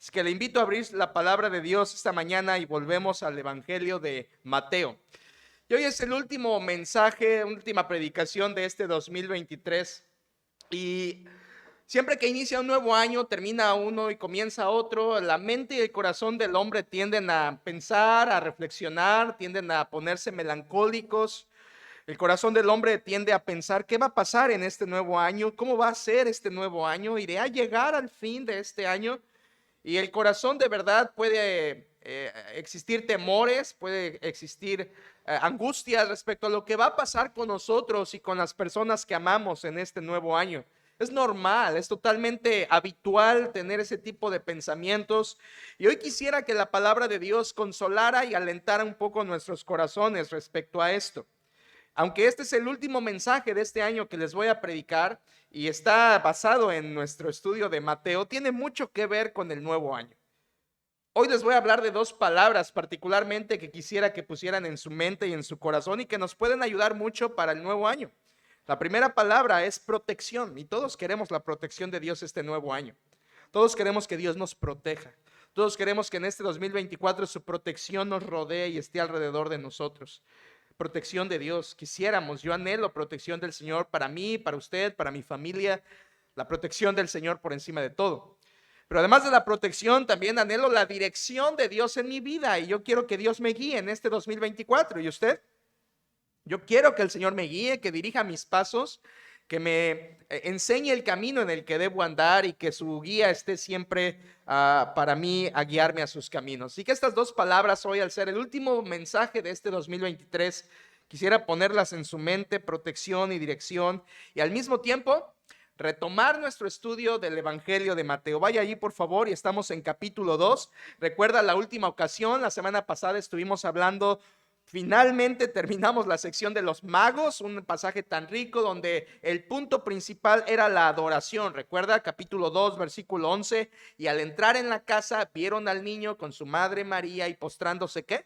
Así que le invito a abrir la palabra de Dios esta mañana y volvemos al Evangelio de Mateo. Y hoy es el último mensaje, última predicación de este 2023. Y siempre que inicia un nuevo año, termina uno y comienza otro, la mente y el corazón del hombre tienden a pensar, a reflexionar, tienden a ponerse melancólicos. El corazón del hombre tiende a pensar, ¿qué va a pasar en este nuevo año? ¿Cómo va a ser este nuevo año? ¿Iré a llegar al fin de este año? Y el corazón de verdad puede existir temores, puede existir angustias respecto a lo que va a pasar con nosotros y con las personas que amamos en este nuevo año. Es normal, es totalmente habitual tener ese tipo de pensamientos. Y hoy quisiera que la palabra de Dios consolara y alentara un poco nuestros corazones respecto a esto. Aunque este es el último mensaje de este año que les voy a predicar y está basado en nuestro estudio de Mateo, tiene mucho que ver con el nuevo año. Hoy les voy a hablar de dos palabras particularmente que quisiera que pusieran en su mente y en su corazón y que nos pueden ayudar mucho para el nuevo año. La primera palabra es protección y todos queremos la protección de Dios este nuevo año. Todos queremos que Dios nos proteja. Todos queremos que en este 2024 su protección nos rodee y esté alrededor de nosotros. Protección de Dios, quisiéramos, yo anhelo protección del Señor para mí, para usted, para mi familia, la protección del Señor por encima de todo. Pero además de la protección, también anhelo la dirección de Dios en mi vida y yo quiero que Dios me guíe en este 2024. ¿Y usted? Yo quiero que el Señor me guíe, que dirija mis pasos, que me enseñe el camino en el que debo andar y que su guía esté siempre para mí a guiarme a sus caminos. Así que estas dos palabras hoy, al ser el último mensaje de este 2023, quisiera ponerlas en su mente, protección y dirección, y al mismo tiempo retomar nuestro estudio del Evangelio de Mateo. Vaya allí, por favor, y estamos en capítulo 2. Recuerda la última ocasión, la semana pasada estuvimos hablando. Finalmente terminamos la sección de los magos, un pasaje tan rico donde el punto principal era la adoración. Recuerda, capítulo 2, versículo 11, y al entrar en la casa vieron al niño con su madre María y postrándose, ¿qué?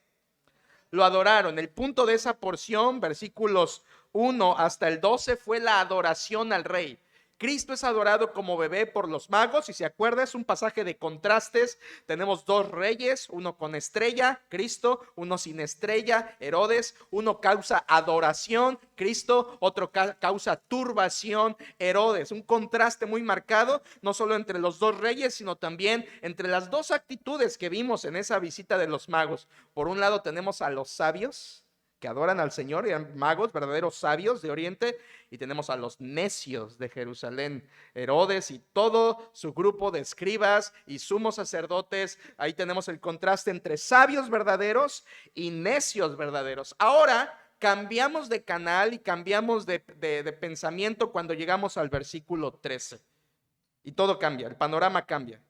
Lo adoraron. El punto de esa porción, versículos 1 hasta el 12, fue la adoración al rey. Cristo es adorado como bebé por los magos, y si se acuerda, es un pasaje de contrastes. Tenemos dos reyes, uno con estrella, Cristo, uno sin estrella, Herodes. Uno causa adoración, Cristo, otro causa turbación, Herodes. Un contraste muy marcado, no solo entre los dos reyes, sino también entre las dos actitudes que vimos en esa visita de los magos. Por un lado tenemos a los sabios que adoran al Señor, eran magos, verdaderos sabios de Oriente, y tenemos a los necios de Jerusalén, Herodes y todo su grupo de escribas y sumos sacerdotes. Ahí tenemos el contraste entre sabios verdaderos y necios verdaderos. Ahora cambiamos de canal y cambiamos de pensamiento cuando llegamos al versículo 13. Y todo cambia, el panorama cambia.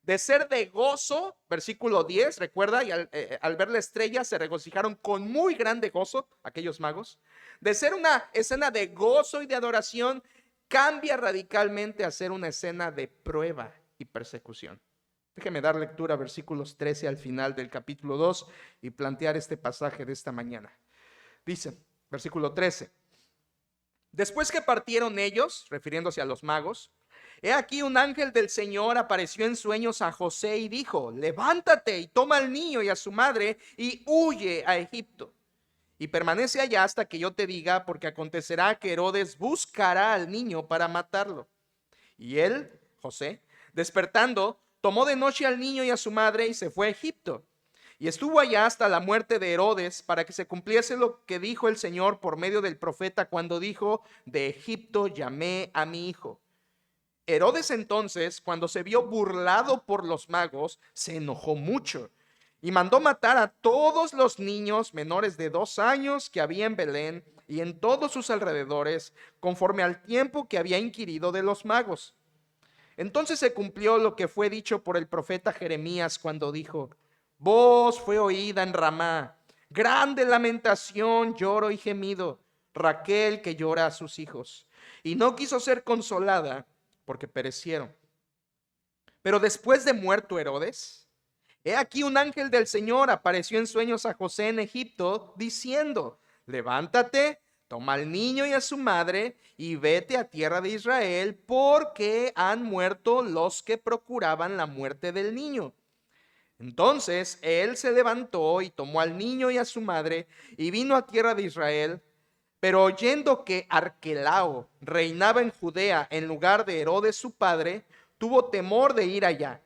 De ser de gozo, versículo 10, recuerda, y al ver la estrella se regocijaron con muy grande gozo aquellos magos. De ser una escena de gozo y de adoración, cambia radicalmente a ser una escena de prueba y persecución. Déjeme dar lectura a versículos 13 al final del capítulo 2 y plantear este pasaje de esta mañana. Dice, versículo 13, después que partieron ellos, refiriéndose a los magos, he aquí un ángel del Señor apareció en sueños a José y dijo, levántate y toma al niño y a su madre y huye a Egipto. Y permanece allá hasta que yo te diga, porque acontecerá que Herodes buscará al niño para matarlo. Y él, José, despertando, tomó de noche al niño y a su madre y se fue a Egipto. Y estuvo allá hasta la muerte de Herodes, para que se cumpliese lo que dijo el Señor por medio del profeta cuando dijo, de Egipto llamé a mi hijo. Herodes entonces, cuando se vio burlado por los magos, se enojó mucho y mandó matar a todos los niños menores de 2 años que había en Belén y en todos sus alrededores, conforme al tiempo que había inquirido de los magos. Entonces se cumplió lo que fue dicho por el profeta Jeremías cuando dijo, voz fue oída en Ramá, grande lamentación, lloro y gemido, Raquel que llora a sus hijos, y no quiso ser consolada porque perecieron. Pero después de muerto Herodes, he aquí un ángel del Señor apareció en sueños a José en Egipto, diciendo, levántate, toma al niño y a su madre y vete a tierra de Israel, porque han muerto los que procuraban la muerte del niño. Entonces él se levantó y tomó al niño y a su madre y vino a tierra de Israel. Pero oyendo que Arquelao reinaba en Judea en lugar de Herodes su padre, tuvo temor de ir allá.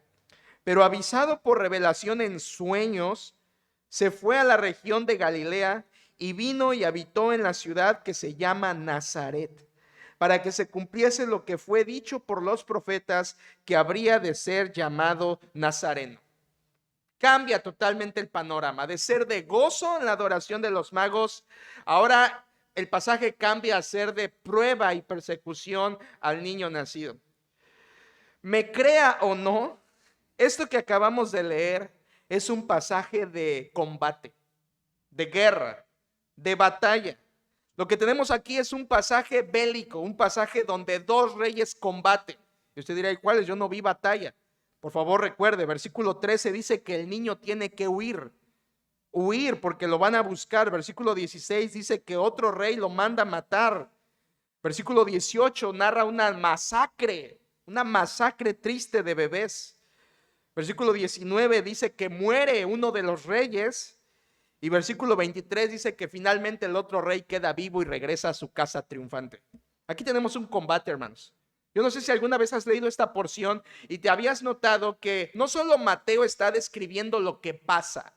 Pero avisado por revelación en sueños, se fue a la región de Galilea y vino y habitó en la ciudad que se llama Nazaret, para que se cumpliese lo que fue dicho por los profetas, que habría de ser llamado Nazareno. Cambia totalmente el panorama. De ser de gozo en la adoración de los magos, ahora el pasaje cambia a ser de prueba y persecución al niño nacido. Me crea o no, esto que acabamos de leer es un pasaje de combate, de guerra, de batalla. Lo que tenemos aquí es un pasaje bélico, un pasaje donde dos reyes combaten. Y usted dirá, ¿y cuáles? Yo no vi batalla. Por favor, recuerde, versículo 13 dice que el niño tiene que huir porque lo van a buscar. Versículo 16 dice que otro rey lo manda a matar. Versículo 18 narra una masacre triste de bebés. Versículo 19 dice que muere uno de los reyes. Y versículo 23 dice que finalmente el otro rey queda vivo y regresa a su casa triunfante. Aquí tenemos un combate, hermanos. Yo no sé si alguna vez has leído esta porción y te habías notado que no solo Mateo está describiendo lo que pasa.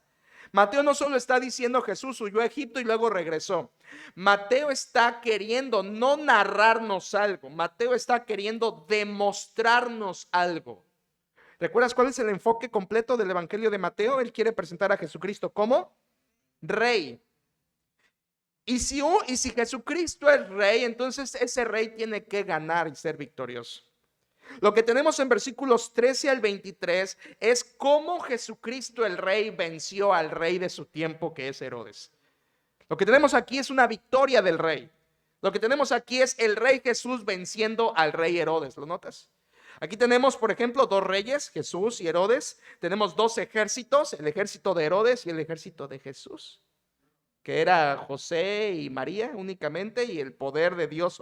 Mateo no solo está diciendo Jesús huyó a Egipto y luego regresó. Mateo está queriendo no narrarnos algo. Mateo está queriendo demostrarnos algo. ¿Recuerdas cuál es el enfoque completo del Evangelio de Mateo? Él quiere presentar a Jesucristo como rey. Y si Jesucristo es rey, entonces ese rey tiene que ganar y ser victorioso. Lo que tenemos en versículos 13 al 23 es cómo Jesucristo el rey venció al rey de su tiempo, que es Herodes. Lo que tenemos aquí es una victoria del rey. Lo que tenemos aquí es el rey Jesús venciendo al rey Herodes. ¿Lo notas? Aquí tenemos, por ejemplo, dos reyes, Jesús y Herodes. Tenemos dos ejércitos, el ejército de Herodes y el ejército de Jesús, que era José y María únicamente, y el poder de Dios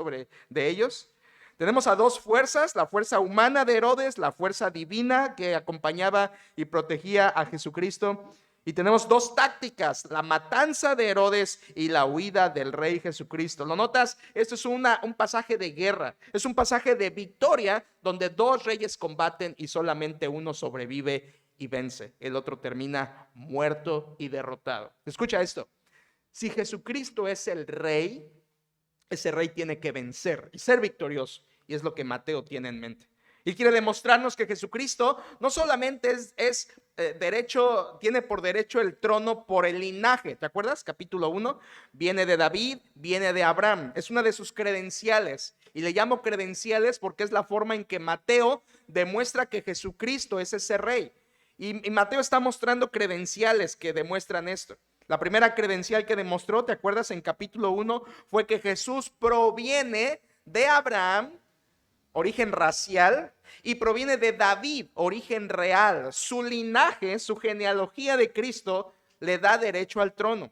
de ellos. Tenemos a dos fuerzas, la fuerza humana de Herodes, la fuerza divina que acompañaba y protegía a Jesucristo. Y tenemos dos tácticas, la matanza de Herodes y la huida del rey Jesucristo. ¿Lo notas? Esto es un pasaje de guerra, es un pasaje de victoria donde dos reyes combaten y solamente uno sobrevive y vence. El otro termina muerto y derrotado. Escucha esto. Si Jesucristo es el rey, ese rey tiene que vencer y ser victorioso. Y es lo que Mateo tiene en mente. Y quiere demostrarnos que Jesucristo no solamente tiene por derecho el trono por el linaje. ¿Te acuerdas? Capítulo 1, viene de David, viene de Abraham. Es una de sus credenciales. Y le llamo credenciales porque es la forma en que Mateo demuestra que Jesucristo es ese rey. Y Mateo está mostrando credenciales que demuestran esto. La primera credencial que demostró, ¿te acuerdas? En capítulo 1 fue que Jesús proviene de Abraham, origen racial, y proviene de David, origen real. Su linaje, su genealogía de Cristo le da derecho al trono.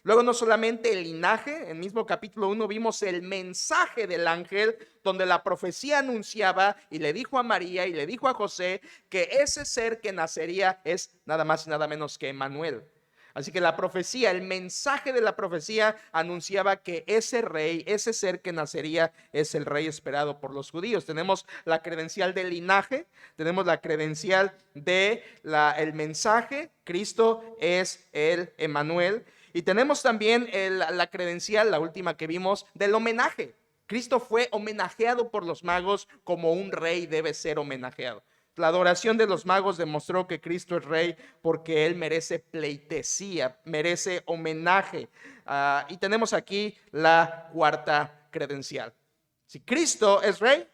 Luego no solamente el linaje, en el mismo capítulo 1 vimos el mensaje del ángel donde la profecía anunciaba y le dijo a María y le dijo a José que ese ser que nacería es nada más y nada menos que Emmanuel. Así que la profecía, el mensaje de la profecía anunciaba que ese rey, ese ser que nacería es el rey esperado por los judíos. Tenemos la credencial del linaje, tenemos la credencial del mensaje, Cristo es el Emmanuel. Y tenemos también la credencial, la última que vimos, del homenaje. Cristo fue homenajeado por los magos como un rey debe ser homenajeado. La adoración de los magos demostró que Cristo es rey porque Él merece pleitesía, merece homenaje. Y tenemos aquí la cuarta credencial. Si Cristo es rey,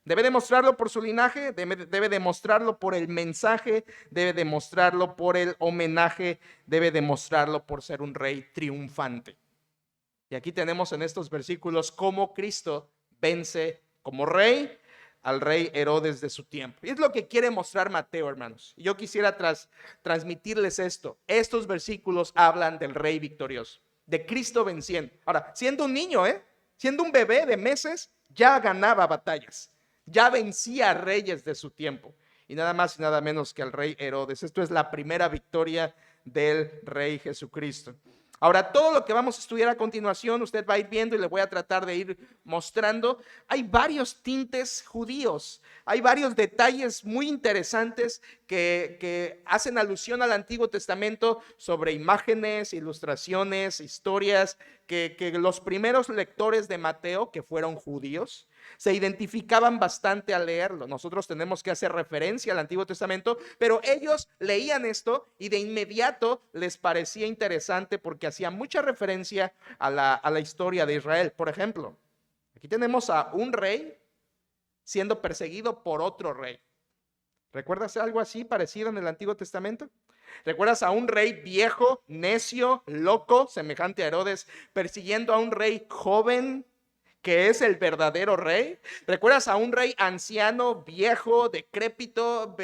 debe demostrarlo por su linaje, debe demostrarlo por el mensaje, debe demostrarlo por el homenaje, debe demostrarlo por ser un rey triunfante. Y aquí tenemos en estos versículos cómo Cristo vence como rey al rey Herodes de su tiempo. Y es lo que quiere mostrar Mateo, hermanos. Yo quisiera transmitirles esto. Estos versículos hablan del rey victorioso. de Cristo venciendo. Ahora, siendo un niño, siendo un bebé de meses, ya ganaba batallas, ya vencía a reyes de su tiempo. Y nada más y nada menos que al rey Herodes. Esto es la primera victoria del rey Jesucristo. Ahora, todo lo que vamos a estudiar a continuación, usted va a ir viendo y le voy a tratar de ir mostrando. Hay varios tintes judíos, hay varios detalles muy interesantes que hacen alusión al Antiguo Testamento sobre imágenes, ilustraciones, historias, que los primeros lectores de Mateo, que fueron judíos, se identificaban bastante al leerlo. Nosotros tenemos que hacer referencia al Antiguo Testamento, pero ellos leían esto y de inmediato les parecía interesante porque hacía mucha referencia a la historia de Israel. Por ejemplo, aquí tenemos a un rey siendo perseguido por otro rey. ¿Recuerdas algo así parecido en el Antiguo Testamento? ¿Recuerdas a un rey viejo, necio, loco, semejante a Herodes, persiguiendo a un rey joven, que es el verdadero rey? ¿Recuerdas a un rey anciano, viejo, decrépito,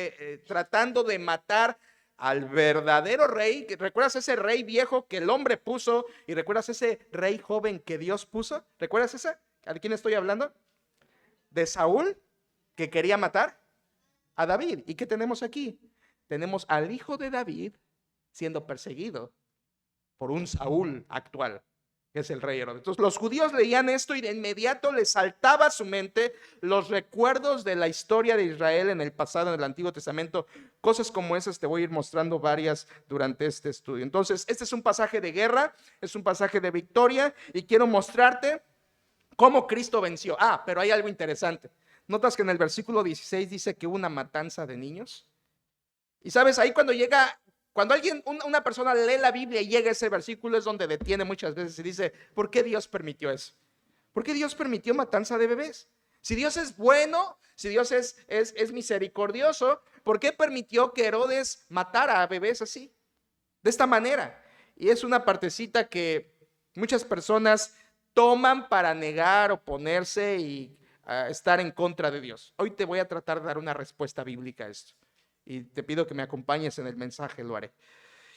tratando de matar al verdadero rey? ¿Recuerdas ese rey viejo que el hombre puso? ¿Y recuerdas ese rey joven que Dios puso? ¿Recuerdas ese? ¿De quién estoy hablando? De Saúl, que quería matar a David. ¿Y qué tenemos aquí? Tenemos al hijo de David siendo perseguido por un Saúl actual, que es el rey Herodes. Entonces los judíos leían esto y de inmediato les saltaba a su mente los recuerdos de la historia de Israel en el pasado, en el Antiguo Testamento. Cosas como esas te voy a ir mostrando varias durante este estudio. Entonces, este es un pasaje de guerra, es un pasaje de victoria y quiero mostrarte cómo Cristo venció. Pero hay algo interesante. ¿Notas que en el versículo 16 dice que hubo una matanza de niños? Y sabes, ahí cuando una persona lee la Biblia y llega a ese versículo, es donde detiene muchas veces y dice, ¿por qué Dios permitió eso? ¿Por qué Dios permitió matanza de bebés? Si Dios es bueno, si Dios es misericordioso, ¿por qué permitió que Herodes matara a bebés así? De esta manera. Y es una partecita que muchas personas toman para negar, oponerse y estar en contra de Dios. Hoy te voy a tratar de dar una respuesta bíblica a esto. Y te pido que me acompañes en el mensaje, lo haré.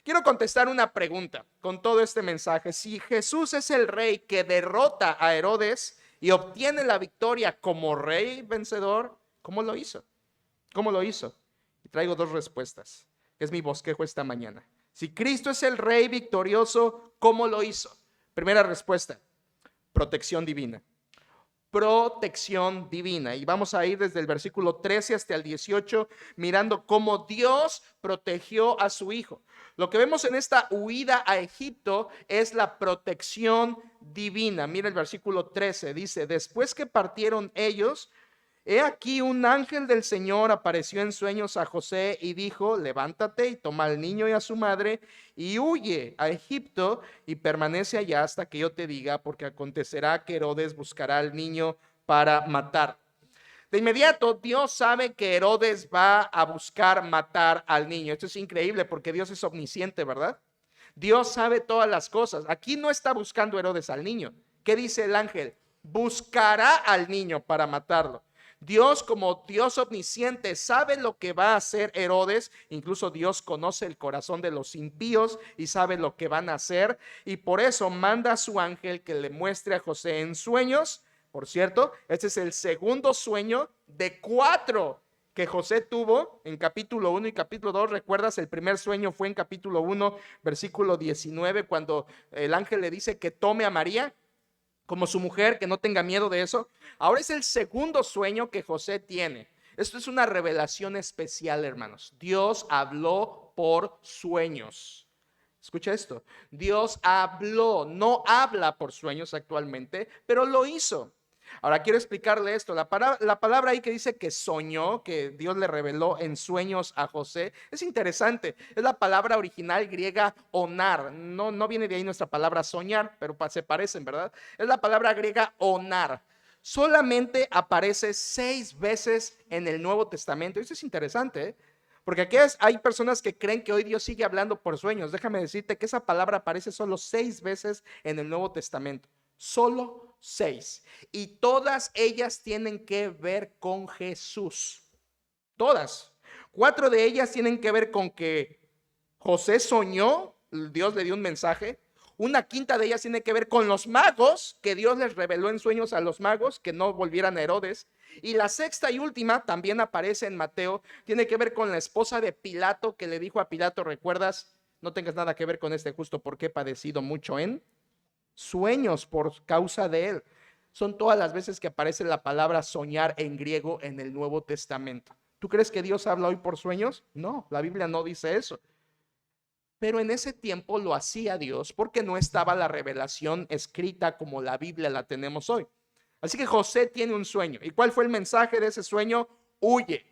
Quiero contestar una pregunta con todo este mensaje. Si Jesús es el rey que derrota a Herodes y obtiene la victoria como rey vencedor, ¿cómo lo hizo? ¿Cómo lo hizo? Y traigo dos respuestas, que es mi bosquejo esta mañana. Si Cristo es el rey victorioso, ¿cómo lo hizo? Primera respuesta, protección divina. Protección divina. Y vamos a ir desde el versículo 13 hasta el 18, mirando cómo Dios protegió a su hijo. Lo que vemos en esta huida a Egipto es la protección divina. Mira el versículo 13, dice, después que partieron ellos, he aquí un ángel del Señor apareció en sueños a José y dijo, levántate y toma al niño y a su madre y huye a Egipto y permanece allá hasta que yo te diga, porque acontecerá que Herodes buscará al niño para matar. De inmediato, Dios sabe que Herodes va a buscar matar al niño. Esto es increíble porque Dios es omnisciente, ¿verdad? Dios sabe todas las cosas. Aquí no está buscando Herodes al niño. ¿Qué dice el ángel? Buscará al niño para matarlo. Dios, como Dios omnisciente, sabe lo que va a hacer Herodes. Incluso Dios conoce el corazón de los impíos y sabe lo que van a hacer. Y por eso manda a su ángel que le muestre a José en sueños. Por cierto, este es el segundo sueño de 4 que José tuvo en capítulo 1 y capítulo 2. ¿Recuerdas? El primer sueño fue en capítulo 1, versículo 19, cuando el ángel le dice que tome a María como su mujer, que no tenga miedo de eso. Ahora es el segundo sueño que José tiene. Esto es una revelación especial, hermanos. Dios habló por sueños. Escucha esto. Dios habló, no habla por sueños actualmente, pero lo hizo. Ahora quiero explicarle esto. La palabra ahí que dice que soñó, que Dios le reveló en sueños a José, es interesante. Es la palabra original griega onar. No viene de ahí nuestra palabra soñar, pero se parecen, ¿verdad? Es la palabra griega onar. Solamente aparece 6 veces en el Nuevo Testamento. Esto es interesante, ¿eh? Porque aquí hay personas que creen que hoy Dios sigue hablando por sueños. Déjame decirte que esa palabra aparece solo 6 veces en el Nuevo Testamento. Solo 6. Y todas ellas tienen que ver con Jesús. Todas. 4 de ellas tienen que ver con que José soñó, Dios le dio un mensaje. Una quinta de ellas tiene que ver con los magos, que Dios les reveló en sueños a los magos que no volvieran a Herodes. Y la sexta y última también aparece en Mateo, tiene que ver con la esposa de Pilato, que le dijo a Pilato, ¿recuerdas? No tengas nada que ver con este justo porque he padecido mucho en sueños por causa de él. Son todas las veces que aparece la palabra soñar en griego en el Nuevo Testamento. ¿Tú crees que Dios habla hoy por sueños? No, la Biblia no dice eso. Pero en ese tiempo lo hacía Dios porque no estaba la revelación escrita como la Biblia la tenemos hoy. Así que José tiene un sueño. ¿Y cuál fue el mensaje de ese sueño? Huye,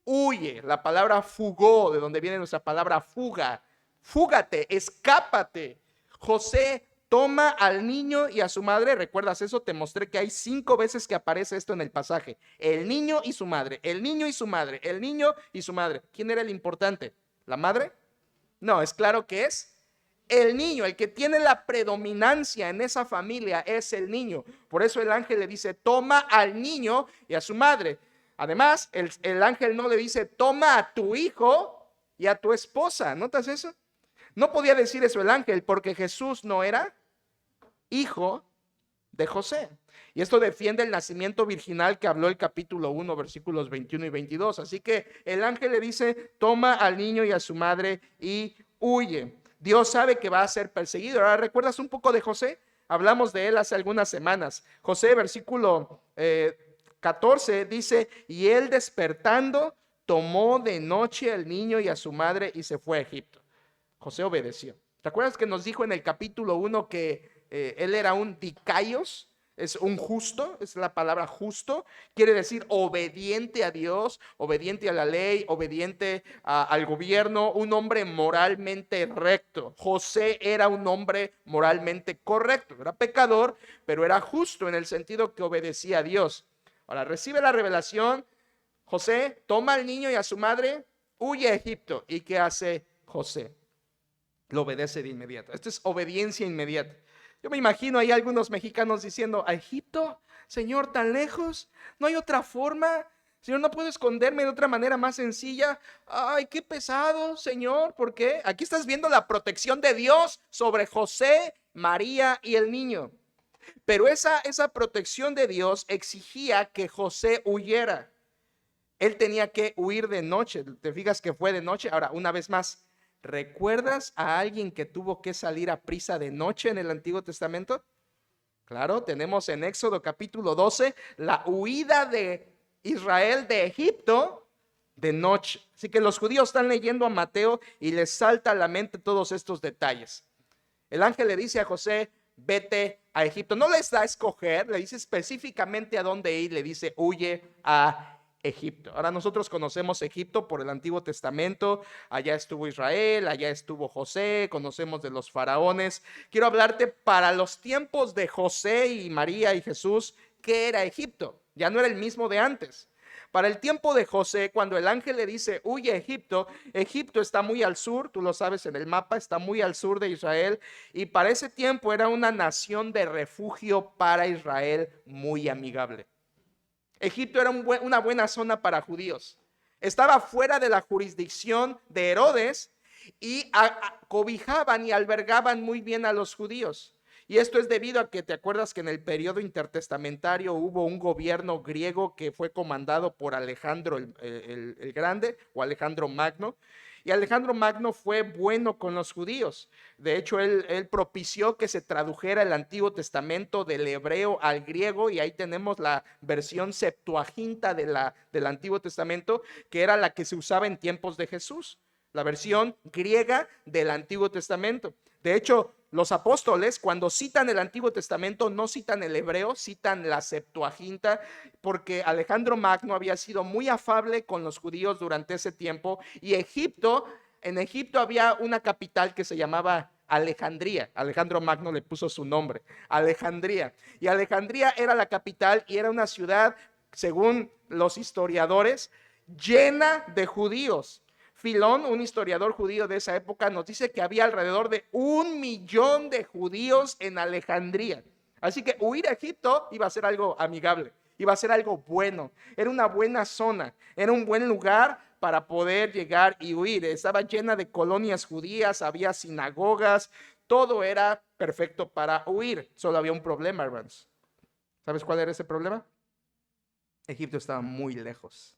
huye. La palabra fugó, de donde viene nuestra palabra fuga. Fúgate, escápate. José toma al niño y a su madre. ¿Recuerdas eso? Te mostré que hay 5 veces que aparece esto en el pasaje. El niño y su madre, el niño y su madre, el niño y su madre. ¿Quién era el importante? ¿La madre? No, es claro que es el niño. El que tiene la predominancia en esa familia es el niño. Por eso el ángel le dice, toma al niño y a su madre. Además, el ángel no le dice, toma a tu hijo y a tu esposa. ¿Notas eso? No podía decir eso el ángel porque Jesús no era hijo de José. Y esto defiende el nacimiento virginal que habló el capítulo 1, versículos 21 y 22. Así que el ángel le dice, toma al niño y a su madre y huye. Dios sabe que va a ser perseguido. Ahora, ¿recuerdas un poco de José? Hablamos de él hace algunas semanas. José, versículo 14, dice, y él despertando, tomó de noche al niño y a su madre y se fue a Egipto. José obedeció. ¿Te acuerdas que nos dijo en el capítulo 1 que él era un dikaios? Es un justo, es la palabra justo, quiere decir obediente a Dios, obediente a la ley, obediente al gobierno, un hombre moralmente recto. José era un hombre moralmente correcto, era pecador, pero era justo en el sentido que obedecía a Dios. Ahora recibe la revelación, José toma al niño y a su madre, huye a Egipto. ¿Y qué hace José? Lo obedece de inmediato. Esto es obediencia inmediata. Yo me imagino ahí algunos mexicanos diciendo, ¿a Egipto? Señor, tan lejos, no hay otra forma. Señor, no puedo esconderme de otra manera más sencilla. Ay, qué pesado, Señor. ¿Por qué? Aquí estás viendo la protección de Dios sobre José, María y el niño. Pero esa protección de Dios exigía que José huyera. Él tenía que huir de noche. ¿Te fijas que fue de noche? Ahora, una vez más, ¿recuerdas a alguien que tuvo que salir a prisa de noche en el Antiguo Testamento? Claro, tenemos en Éxodo capítulo 12 la huida de Israel de Egipto de noche. Así que los judíos están leyendo a Mateo y les salta a la mente todos estos detalles. El ángel le dice a José, vete a Egipto. No les da a escoger, le dice específicamente a dónde ir, le dice, huye a Egipto. Ahora nosotros conocemos Egipto por el Antiguo Testamento, allá estuvo Israel, allá estuvo José, conocemos de los faraones. Quiero hablarte para los tiempos de José y María y Jesús, ¿qué era Egipto? Ya no era el mismo de antes. Para el tiempo de José, cuando el ángel le dice, huye a Egipto, Egipto está muy al sur, tú lo sabes en el mapa, está muy al sur de Israel, y para ese tiempo era una nación de refugio para Israel muy amigable. Egipto era una buena zona para judíos. Estaba fuera de la jurisdicción de Herodes y cobijaban y albergaban muy bien a los judíos. Y esto es debido a que te acuerdas que en el periodo intertestamentario hubo un gobierno griego que fue comandado por Alejandro el Grande o Alejandro Magno. Y Alejandro Magno fue bueno con los judíos. De hecho, él propició que se tradujera el Antiguo Testamento del hebreo al griego, y ahí tenemos la versión Septuaginta del Antiguo Testamento, que era la que se usaba en tiempos de Jesús, la versión griega del Antiguo Testamento. De hecho, los apóstoles, cuando citan el Antiguo Testamento, no citan el hebreo, citan la Septuaginta, porque Alejandro Magno había sido muy afable con los judíos durante ese tiempo, y en Egipto había una capital que se llamaba Alejandría. Alejandro Magno le puso su nombre, Alejandría. Y Alejandría era la capital y era una ciudad, según los historiadores, llena de judíos. Filón, un historiador judío de esa época, nos dice que había alrededor de 1 millón de judíos en Alejandría. Así que huir a Egipto iba a ser algo amigable, iba a ser algo bueno, era una buena zona, era un buen lugar para poder llegar y huir. Estaba llena de colonias judías, había sinagogas, todo era perfecto para huir. Solo había un problema, hermanos. ¿Sabes cuál era ese problema? Egipto estaba muy lejos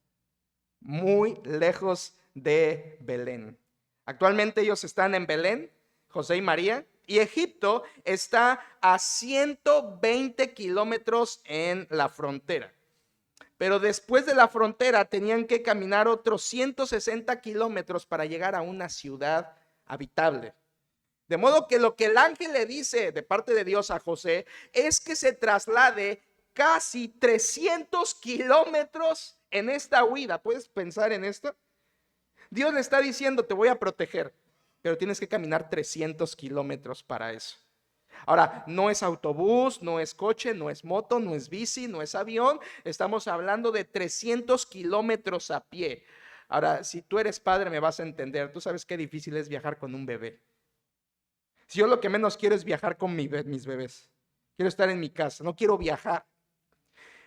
de Belén. Actualmente ellos están en Belén, José y María, y Egipto está a 120 kilómetros en la frontera. Pero después de la frontera tenían que caminar otros 160 kilómetros para llegar a una ciudad habitable. De modo que lo que el ángel le dice de parte de Dios a José es que se traslade casi 300 kilómetros en esta huida. ¿Puedes pensar en esto? Dios le está diciendo, te voy a proteger, pero tienes que caminar 300 kilómetros para eso. Ahora, no es autobús, no es coche, no es moto, no es bici, no es avión. Estamos hablando de 300 kilómetros a pie. Ahora, si tú eres padre me vas a entender. Tú sabes qué difícil es viajar con un bebé. Si yo lo que menos quiero es viajar con mis bebés. Quiero estar en mi casa, no quiero viajar.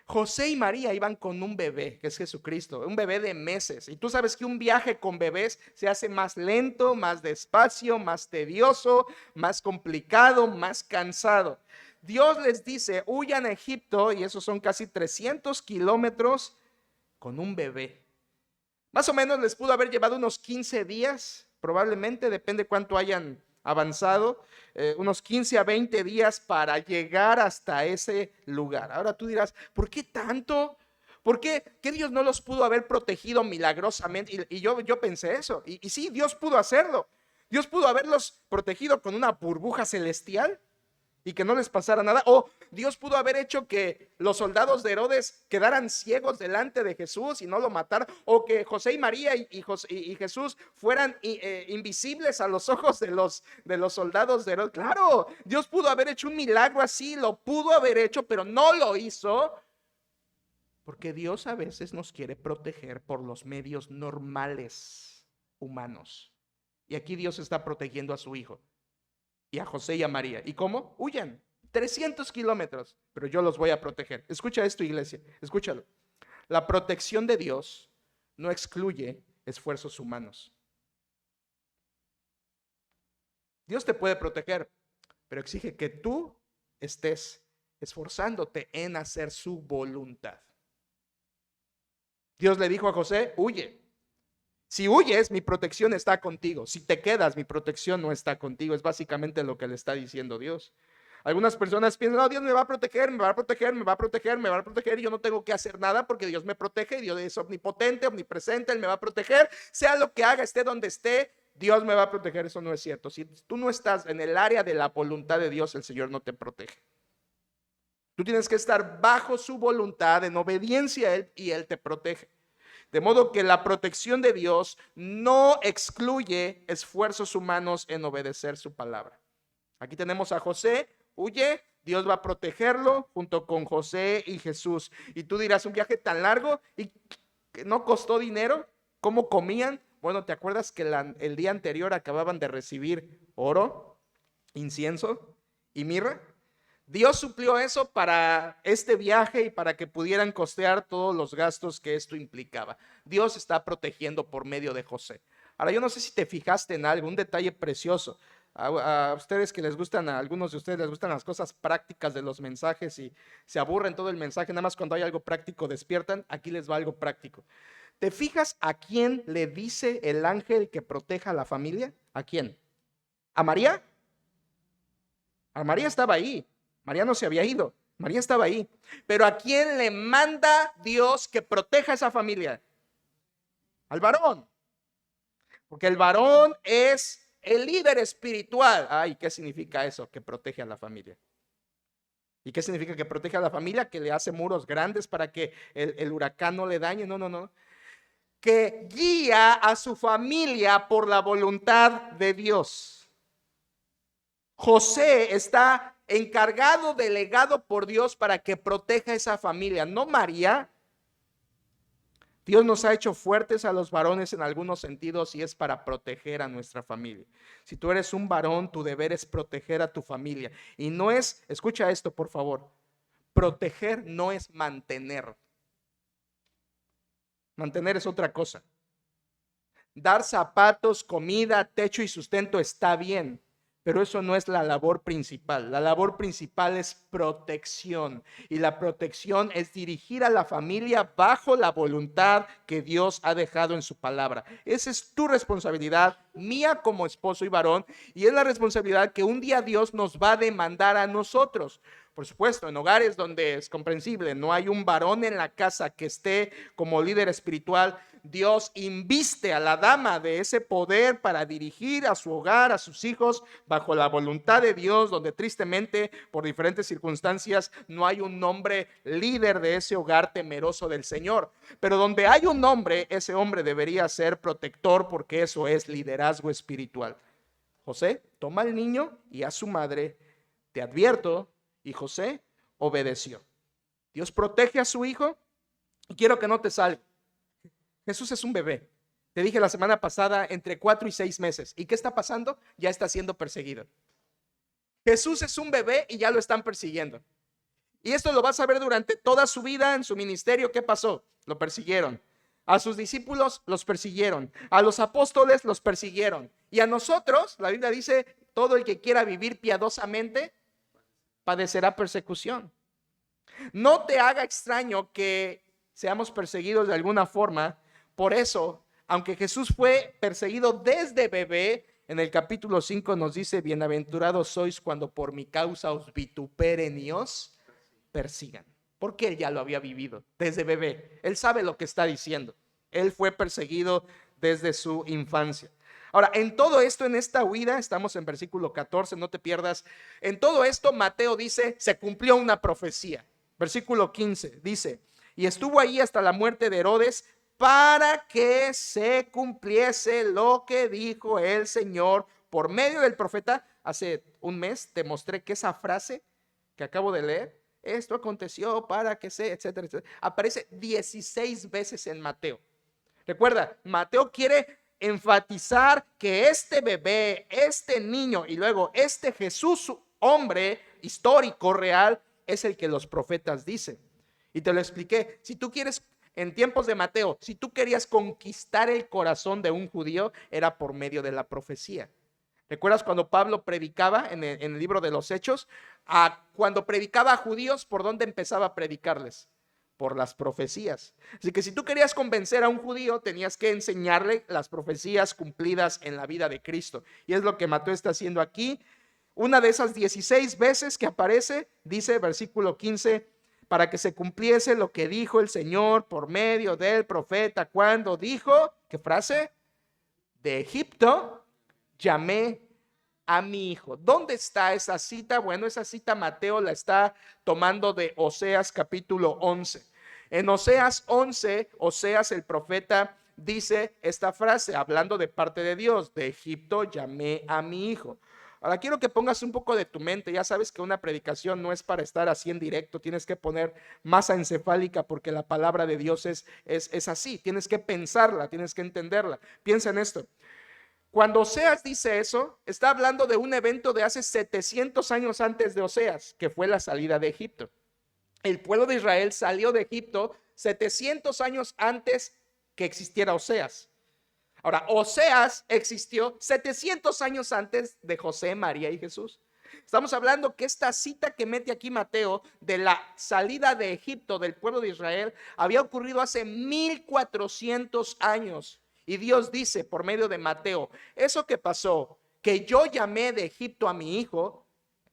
José y María iban con un bebé, que es Jesucristo, un bebé de meses. Y tú sabes que un viaje con bebés se hace más lento, más despacio, más tedioso, más complicado, más cansado. Dios les dice, huyan a Egipto, y esos son casi 300 kilómetros con un bebé. Más o menos les pudo haber llevado unos 15 días, probablemente, depende cuánto hayan avanzado, unos 15 a 20 días para llegar hasta ese lugar. Ahora tú dirás, ¿por qué tanto? ¿Por qué? ¿Que Dios no los pudo haber protegido milagrosamente? Y yo pensé eso, y sí, Dios pudo hacerlo. Dios pudo haberlos protegido con una burbuja celestial y que no les pasara nada. O Dios pudo haber hecho que los soldados de Herodes quedaran ciegos delante de Jesús y no lo mataran. O que José y María y Jesús fueran invisibles a los ojos de los soldados de Herodes. Claro, Dios pudo haber hecho un milagro así, lo pudo haber hecho, pero no lo hizo. Porque Dios a veces nos quiere proteger por los medios normales humanos. Y aquí Dios está protegiendo a su hijo y a José y a María. ¿Y cómo? Huyan 300 kilómetros, pero yo los voy a proteger. Escucha esto, iglesia, escúchalo. La protección de Dios no excluye esfuerzos humanos. Dios te puede proteger, pero exige que tú estés esforzándote en hacer su voluntad. Dios le dijo a José, huye. Si huyes, mi protección está contigo. Si te quedas, mi protección no está contigo. Es básicamente lo que le está diciendo Dios. Algunas personas piensan, no, Dios me va a proteger, me va a proteger, me va a proteger, me va a proteger, y yo no tengo que hacer nada porque Dios me protege, y Dios es omnipotente, omnipresente, Él me va a proteger, sea lo que haga, esté donde esté, Dios me va a proteger. Eso no es cierto. Si tú no estás en el área de la voluntad de Dios, el Señor no te protege. Tú tienes que estar bajo su voluntad, en obediencia a Él, y Él te protege. De modo que la protección de Dios no excluye esfuerzos humanos en obedecer su palabra. Aquí tenemos a José, huye, Dios va a protegerlo junto con José y Jesús. Y tú dirás, un viaje tan largo y que no costó dinero, ¿cómo comían? Bueno, ¿te acuerdas que el día anterior acababan de recibir oro, incienso y mirra? Dios suplió eso para este viaje y para que pudieran costear todos los gastos que esto implicaba. Dios está protegiendo por medio de José. Ahora, yo no sé si te fijaste en algo, un detalle precioso. A ustedes que les gustan, a algunos de ustedes les gustan las cosas prácticas de los mensajes y se aburren todo el mensaje, nada más cuando hay algo práctico despiertan. Aquí les va algo práctico. ¿Te fijas a quién le dice el ángel que proteja a la familia? ¿A quién? ¿A María? A María estaba ahí. María no se había ido, María estaba ahí. Pero ¿a quién le manda Dios que proteja a esa familia? Al varón. Porque el varón es el líder espiritual. Ay, ¿qué significa eso? Que protege a la familia. ¿Y qué significa que protege a la familia? Que le hace muros grandes para que el huracán no le dañe. No. Que guía a su familia por la voluntad de Dios. José está encargado, delegado por Dios para que proteja a esa familia, no María. Dios nos ha hecho fuertes a los varones en algunos sentidos y es para proteger a nuestra familia. Si tú eres un varón, tu deber es proteger a tu familia. Y no es, escucha esto por favor, proteger no es mantener. Mantener es otra cosa. Dar zapatos, comida, techo y sustento está bien. Pero eso no es la labor principal. La labor principal es protección. Y la protección es dirigir a la familia bajo la voluntad que Dios ha dejado en su palabra. Esa es tu responsabilidad, mía como esposo y varón. Y es la responsabilidad que un día Dios nos va a demandar a nosotros. Por supuesto, en hogares donde es comprensible, no hay un varón en la casa que esté como líder espiritual, Dios inviste a la dama de ese poder para dirigir a su hogar, a sus hijos, bajo la voluntad de Dios, donde tristemente, por diferentes circunstancias, no hay un hombre líder de ese hogar temeroso del Señor. Pero donde hay un hombre, ese hombre debería ser protector, porque eso es liderazgo espiritual. José toma al niño y a su madre, te advierto, y José obedeció. Dios protege a su hijo y quiero que notes algo. Jesús es un bebé. Te dije la semana pasada, entre 4 y 6 meses. ¿Y qué está pasando? Ya está siendo perseguido. Jesús es un bebé y ya lo están persiguiendo. Y esto lo vas a ver durante toda su vida en su ministerio. ¿Qué pasó? Lo persiguieron. A sus discípulos los persiguieron. A los apóstoles los persiguieron. Y a nosotros, la Biblia dice, todo el que quiera vivir piadosamente padecerá persecución. No te haga extraño que seamos perseguidos de alguna forma. Por eso, aunque Jesús fue perseguido desde bebé, en el capítulo 5 nos dice, bienaventurados sois cuando por mi causa os vituperen y os persigan. Porque él ya lo había vivido desde bebé. Él sabe lo que está diciendo. Él fue perseguido desde su infancia. Ahora, en todo esto, en esta huida, estamos en versículo 14, no te pierdas. En todo esto, Mateo dice, se cumplió una profecía. Versículo 15 dice, y estuvo ahí hasta la muerte de Herodes para que se cumpliese lo que dijo el Señor por medio del profeta. Hace un mes te mostré que esa frase que acabo de leer, esto aconteció para que se, etcétera, etcétera, aparece 16 veces en Mateo. Recuerda, Mateo quiere enfatizar que este bebé, este niño y luego este Jesús, hombre histórico, real, es el que los profetas dicen. Y te lo expliqué. Si tú quieres, en tiempos de Mateo, si tú querías conquistar el corazón de un judío, era por medio de la profecía. ¿Recuerdas cuando Pablo predicaba en el libro de los Hechos? Cuando predicaba a judíos, ¿por dónde empezaba a predicarles? Por las profecías. Así que si tú querías convencer a un judío, tenías que enseñarle las profecías cumplidas en la vida de Cristo. Y es lo que Mateo está haciendo aquí. Una de esas 16 veces que aparece, dice versículo 15, para que se cumpliese lo que dijo el Señor por medio del profeta, cuando dijo, ¿qué frase? De Egipto llamé a mi hijo. ¿Dónde está esa cita? Bueno, esa cita Mateo la está tomando de Oseas capítulo 11. En Oseas 11, Oseas el profeta dice esta frase, hablando de parte de Dios, de Egipto llamé a mi hijo. Ahora quiero que pongas un poco de tu mente. Ya sabes que una predicación no es para estar así en directo, tienes que poner masa encefálica porque la palabra de Dios es así, tienes que pensarla, tienes que entenderla. Piensa en esto. Cuando Oseas dice eso, está hablando de un evento de hace 700 años antes de Oseas, que fue la salida de Egipto. El pueblo de Israel salió de Egipto 700 años antes que existiera Oseas. Ahora, Oseas existió 700 años antes de José, María y Jesús. Estamos hablando que esta cita que mete aquí Mateo de la salida de Egipto del pueblo de Israel había ocurrido hace 1400 años. Y Dios dice por medio de Mateo, eso que pasó, que yo llamé de Egipto a mi hijo,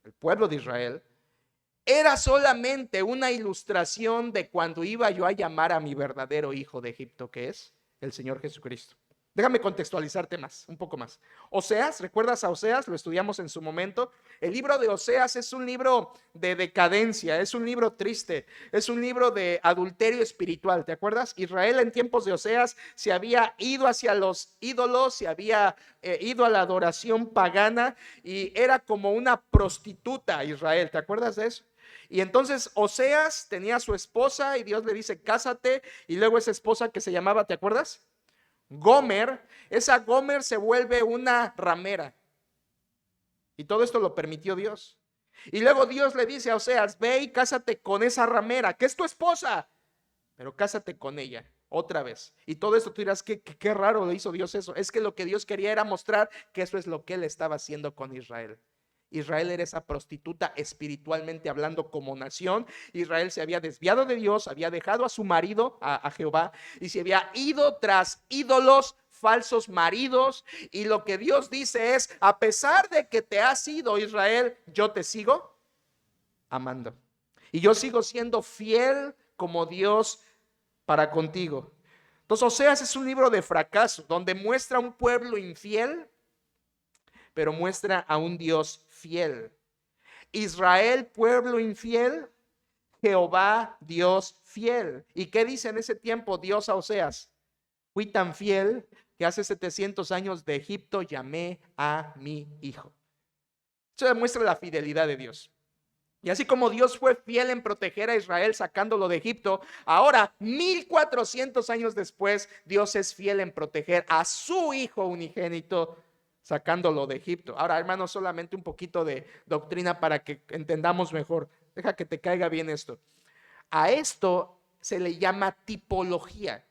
el pueblo de Israel, era solamente una ilustración de cuando iba yo a llamar a mi verdadero hijo de Egipto, que es el Señor Jesucristo. Déjame contextualizarte más, un poco más. Oseas, ¿recuerdas a Oseas? Lo estudiamos en su momento. El libro de Oseas es un libro de decadencia, es un libro triste, es un libro de adulterio espiritual, ¿te acuerdas? Israel en tiempos de Oseas se había ido hacia los ídolos, se había ido a la adoración pagana y era como una prostituta Israel, ¿te acuerdas de eso? Y entonces Oseas tenía a su esposa y Dios le dice, cásate, y luego esa esposa que se llamaba, ¿te acuerdas? Gomer, esa Gomer se vuelve una ramera. Y todo esto lo permitió Dios. Y luego Dios le dice a Oseas, ve y cásate con esa ramera, que es tu esposa, pero cásate con ella. otra vez. Y todo esto tú dirás, qué raro le hizo Dios eso. Es que lo que Dios quería era mostrar que eso es lo que Él estaba haciendo con Israel. Israel era esa prostituta espiritualmente hablando como nación. Israel se había desviado de Dios, había dejado a su marido, a Jehová, y se había ido tras ídolos, falsos maridos. Y lo que Dios dice es, a pesar de que te has ido, Israel, yo te sigo amando. Y yo sigo siendo fiel como Dios para contigo. Entonces, Oseas es un libro de fracaso, donde muestra un pueblo infiel, pero muestra a un Dios fiel. Israel, pueblo infiel, Jehová, Dios fiel. ¿Y qué dice en ese tiempo Dios a Oseas? Fui tan fiel que hace 700 años de Egipto llamé a mi hijo. Eso demuestra la fidelidad de Dios. Y así como Dios fue fiel en proteger a Israel sacándolo de Egipto, ahora 1400 años después, Dios es fiel en proteger a su hijo unigénito sacándolo de Egipto. Ahora, hermanos, solamente un poquito de doctrina para que entendamos mejor. Deja que te caiga bien esto. A esto se le llama tipología.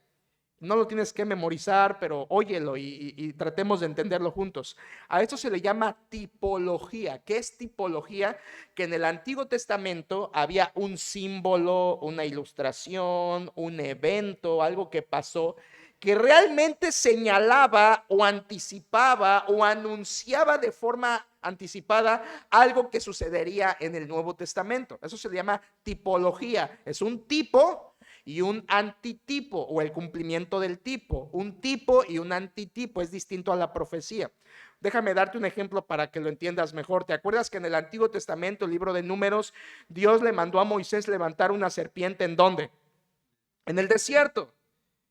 No lo tienes que memorizar, pero óyelo y tratemos de entenderlo juntos. A esto se le llama tipología. ¿Qué es tipología? Que en el Antiguo Testamento había un símbolo, una ilustración, un evento, algo que pasó, que realmente señalaba o anticipaba o anunciaba de forma anticipada algo que sucedería en el Nuevo Testamento. Eso se le llama tipología. Es un tipo y un antitipo, o el cumplimiento del tipo. Un tipo y un antitipo es distinto a la profecía. Déjame darte un ejemplo para que lo entiendas mejor. ¿Te acuerdas que en el Antiguo Testamento, el libro de Números, Dios le mandó a Moisés levantar una serpiente? ¿En dónde? En el desierto.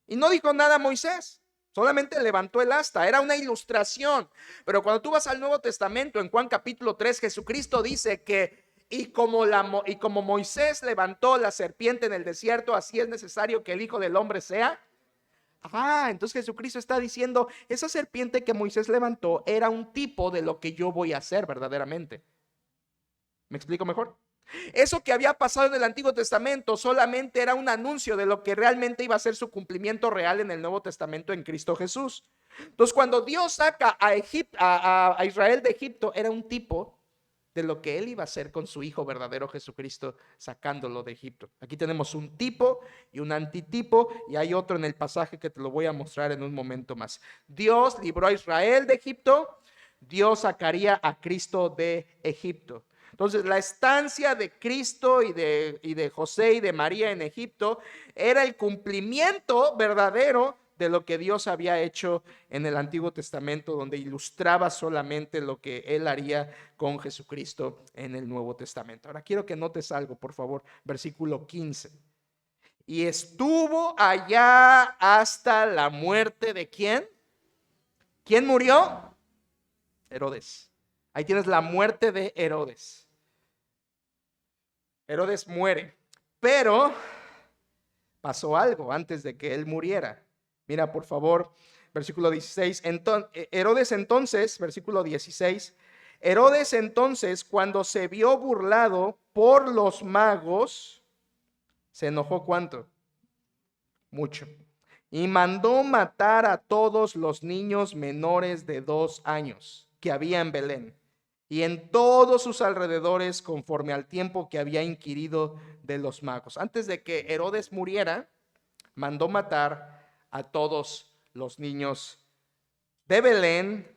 Y no dijo nada a Moisés, solamente levantó el asta. Era una ilustración. Pero cuando tú vas al Nuevo Testamento, en Juan capítulo 3, Jesucristo dice que y como Moisés levantó la serpiente en el desierto, así es necesario que el Hijo del Hombre sea. Entonces Jesucristo está diciendo, esa serpiente que Moisés levantó era un tipo de lo que yo voy a hacer verdaderamente. ¿Me explico mejor? Eso que había pasado en el Antiguo Testamento solamente era un anuncio de lo que realmente iba a ser su cumplimiento real en el Nuevo Testamento en Cristo Jesús. Entonces, cuando Dios saca a Israel de Egipto, era un tipo de lo que Él iba a hacer con su Hijo verdadero Jesucristo, sacándolo de Egipto. Aquí tenemos un tipo y un antitipo, y hay otro en el pasaje que te lo voy a mostrar en un momento más. Dios libró a Israel de Egipto, Dios sacaría a Cristo de Egipto. Entonces, la estancia de Cristo y de José y de María en Egipto era el cumplimiento verdadero de lo que Dios había hecho en el Antiguo Testamento, donde ilustraba solamente lo que Él haría con Jesucristo en el Nuevo Testamento. Ahora quiero que notes algo, por favor, versículo 15. Y estuvo allá hasta la muerte de ¿quién? ¿Quién murió? Herodes. Ahí tienes la muerte de Herodes. Herodes muere, pero pasó algo antes de que él muriera. Mira, por favor, versículo 16. Herodes entonces, versículo 16. Herodes entonces, cuando se vio burlado por los magos, se enojó ¿cuánto? Mucho. Y mandó matar a todos los niños menores de 2 años que había en Belén y en todos sus alrededores, conforme al tiempo que había inquirido de los magos. Antes de que Herodes muriera, mandó matar a todos los niños de Belén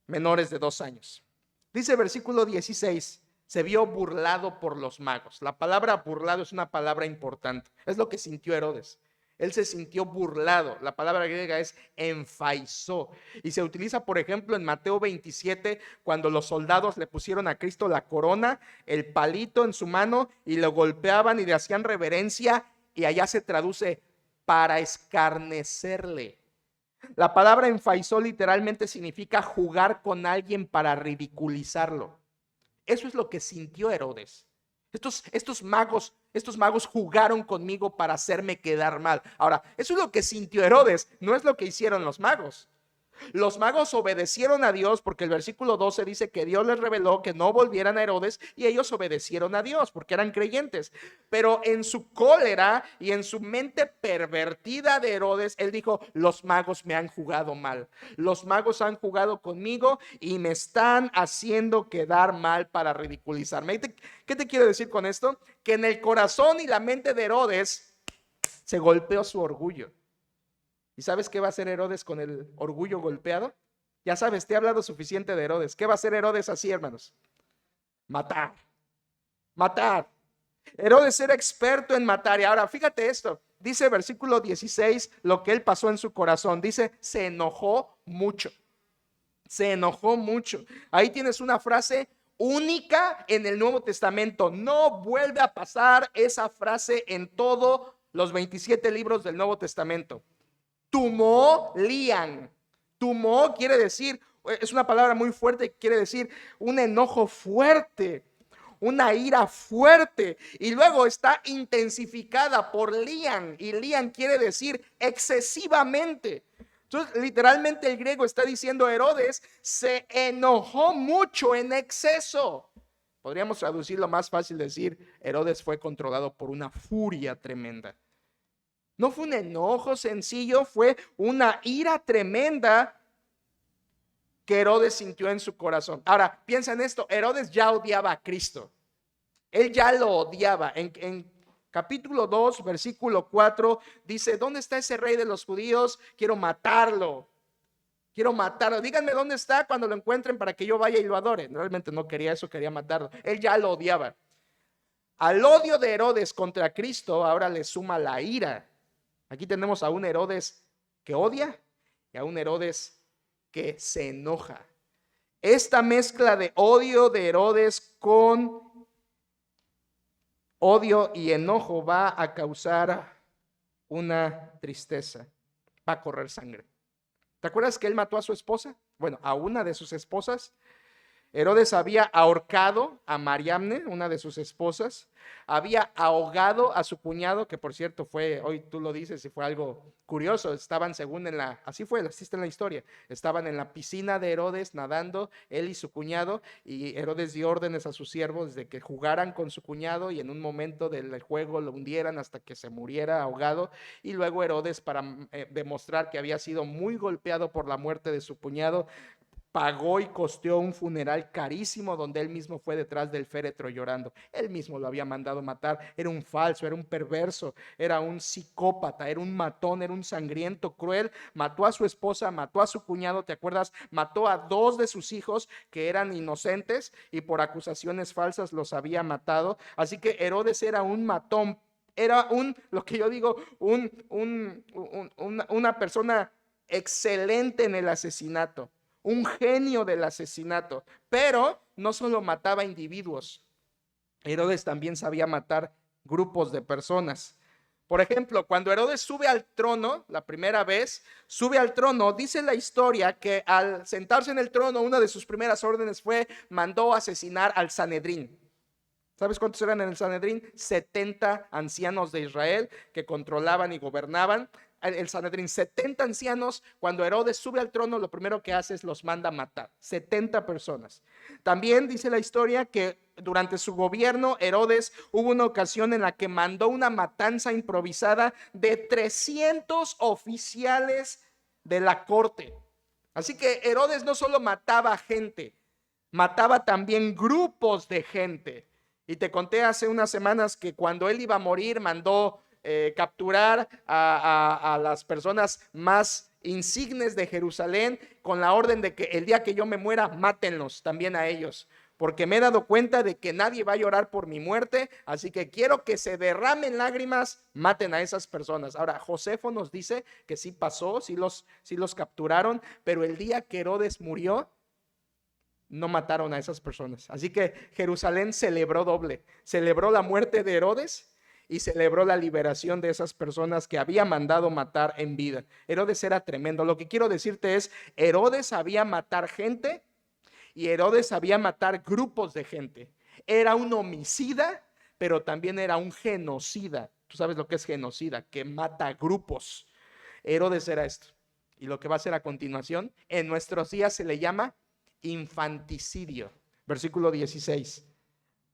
menores de 2 años. Dice versículo 16, se vio burlado por los magos. La palabra burlado es una palabra importante. Es lo que sintió Herodes. Él se sintió burlado. La palabra griega es enfaizó. Y se utiliza, por ejemplo, en Mateo 27, cuando los soldados le pusieron a Cristo la corona, el palito en su mano, y lo golpeaban y le hacían reverencia, y allá se traduce para escarnecerle. La palabra enfaizó literalmente significa jugar con alguien para ridiculizarlo. Eso es lo que sintió Herodes. Estos magos jugaron conmigo para hacerme quedar mal. Ahora, eso es lo que sintió Herodes, no es lo que hicieron los magos. Los magos obedecieron a Dios porque el versículo 12 dice que Dios les reveló que no volvieran a Herodes y ellos obedecieron a Dios porque eran creyentes. Pero en su cólera y en su mente pervertida de Herodes, él dijo, los magos me han jugado mal. Los magos han jugado conmigo y me están haciendo quedar mal para ridiculizarme. ¿Qué te quiero decir con esto? Que en el corazón y la mente de Herodes se golpeó su orgullo. ¿Y sabes qué va a hacer Herodes con el orgullo golpeado? Ya sabes, te he hablado suficiente de Herodes. ¿Qué va a hacer Herodes así, hermanos? Matar. Matar. Herodes era experto en matar. Y ahora, fíjate esto. Dice versículo 16 lo que él pasó en su corazón. Dice, se enojó mucho. Se enojó mucho. Ahí tienes una frase única en el Nuevo Testamento. No vuelve a pasar esa frase en todos los 27 libros del Nuevo Testamento. Tumó Lian. Tumó quiere decir, es una palabra muy fuerte, quiere decir un enojo fuerte, una ira fuerte. Y luego está intensificada por Lian. Y Lian quiere decir excesivamente. Entonces, literalmente el griego está diciendo Herodes se enojó mucho en exceso. Podríamos traducirlo más fácil, decir Herodes fue controlado por una furia tremenda. No fue un enojo sencillo, fue una ira tremenda que Herodes sintió en su corazón. Ahora, piensa en esto, Herodes ya odiaba a Cristo. Él ya lo odiaba. En capítulo 2, versículo 4, dice, ¿dónde está ese rey de los judíos? Quiero matarlo. Quiero matarlo. Díganme dónde está cuando lo encuentren para que yo vaya y lo adore. Realmente no quería eso, quería matarlo. Él ya lo odiaba. Al odio de Herodes contra Cristo, ahora le suma la ira. Aquí tenemos a un Herodes que odia y a un Herodes que se enoja. Esta mezcla de odio de Herodes con odio y enojo va a causar una tristeza, va a correr sangre. ¿Te acuerdas que él mató a su esposa? Bueno, a una de sus esposas. Herodes había ahorcado a Mariamne, una de sus esposas, había ahogado a su cuñado, que por cierto fue, hoy tú lo dices y fue algo curioso, estaban según así está en la historia, estaban en la piscina de Herodes nadando, él y su cuñado, y Herodes dio órdenes a sus siervos de que jugaran con su cuñado y en un momento del juego lo hundieran hasta que se muriera ahogado, y luego Herodes, para demostrar que había sido muy golpeado por la muerte de su cuñado, pagó y costeó un funeral carísimo donde él mismo fue detrás del féretro llorando. Él mismo lo había mandado matar. Era un falso, era un perverso, era un psicópata, era un matón, era un sangriento, cruel. Mató a su esposa, mató a su cuñado, ¿te acuerdas? Mató a 2 de sus hijos que eran inocentes y por acusaciones falsas los había matado. Así que Herodes era un matón, era lo que yo digo, una persona excelente en el asesinato. Un genio del asesinato, pero no solo mataba individuos. Herodes también sabía matar grupos de personas. Por ejemplo, cuando Herodes sube al trono, la primera vez, sube al trono, dice la historia que al sentarse en el trono, una de sus primeras órdenes mandó asesinar al Sanedrín. ¿Sabes cuántos eran en el Sanedrín? 70 ancianos de Israel que controlaban y gobernaban el Sanedrín. 70 ancianos. Cuando Herodes sube al trono, lo primero que hace es los manda a matar. 70 personas. También dice la historia que durante su gobierno, Herodes hubo una ocasión en la que mandó una matanza improvisada de 300 oficiales de la corte. Así que Herodes no solo mataba gente, mataba también grupos de gente. Y te conté hace unas semanas que cuando él iba a morir mandó capturar a las personas más insignes de Jerusalén con la orden de que el día que yo me muera, mátenlos también a ellos. Porque me he dado cuenta de que nadie va a llorar por mi muerte, así que quiero que se derramen lágrimas, maten a esas personas. Ahora, Josefo nos dice que sí pasó, sí los capturaron, pero el día que Herodes murió, no mataron a esas personas. Así que Jerusalén celebró doble. Celebró la muerte de Herodes y celebró la liberación de esas personas que había mandado matar en vida. Herodes era tremendo. Lo que quiero decirte es, Herodes sabía matar gente y Herodes sabía matar grupos de gente. Era un homicida, pero también era un genocida. Tú sabes lo que es genocida, que mata grupos. Herodes era esto. Y lo que va a hacer a continuación, en nuestros días se le llama infanticidio. Versículo 16.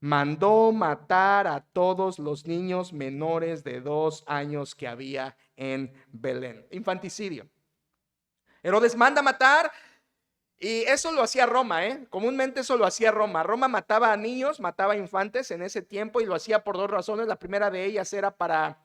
Mandó matar a todos los niños menores de 2 años que había en Belén. Infanticidio. Herodes manda matar, y eso lo hacía Roma, comúnmente eso lo hacía Roma. Roma mataba a niños, mataba a infantes en ese tiempo, y lo hacía por 2 razones. La primera de ellas era para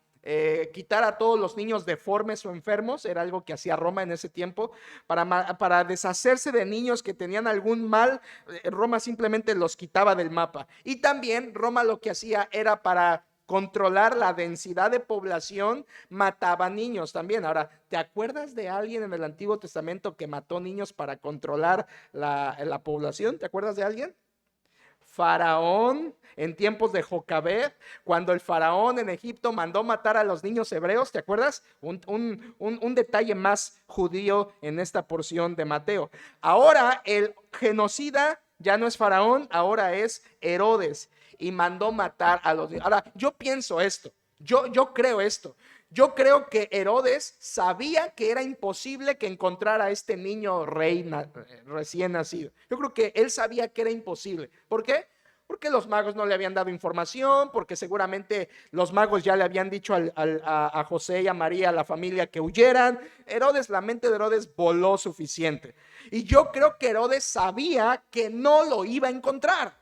quitar a todos los niños deformes o enfermos. Era algo que hacía Roma en ese tiempo, para deshacerse de niños que tenían algún mal. Roma simplemente los quitaba del mapa. Y también Roma lo que hacía era para controlar la densidad de población, mataba niños también. Ahora, ¿te acuerdas de alguien en el Antiguo Testamento que mató niños para controlar la población? ¿Te acuerdas de alguien? Faraón, en tiempos de Jocabed, cuando el faraón en Egipto mandó matar a los niños hebreos. ¿Te acuerdas? Un detalle más judío en esta porción de Mateo. Ahora el genocida ya no es Faraón, ahora es Herodes, y mandó matar a los niños. Ahora, yo pienso esto, yo creo esto. Yo creo que Herodes sabía que era imposible que encontrara a este niño rey recién nacido. Yo creo que él sabía que era imposible. ¿Por qué? Porque los magos no le habían dado información, porque seguramente los magos ya le habían dicho a José y a María, a la familia, que huyeran. La mente de Herodes voló suficiente. Y yo creo que Herodes sabía que no lo iba a encontrar,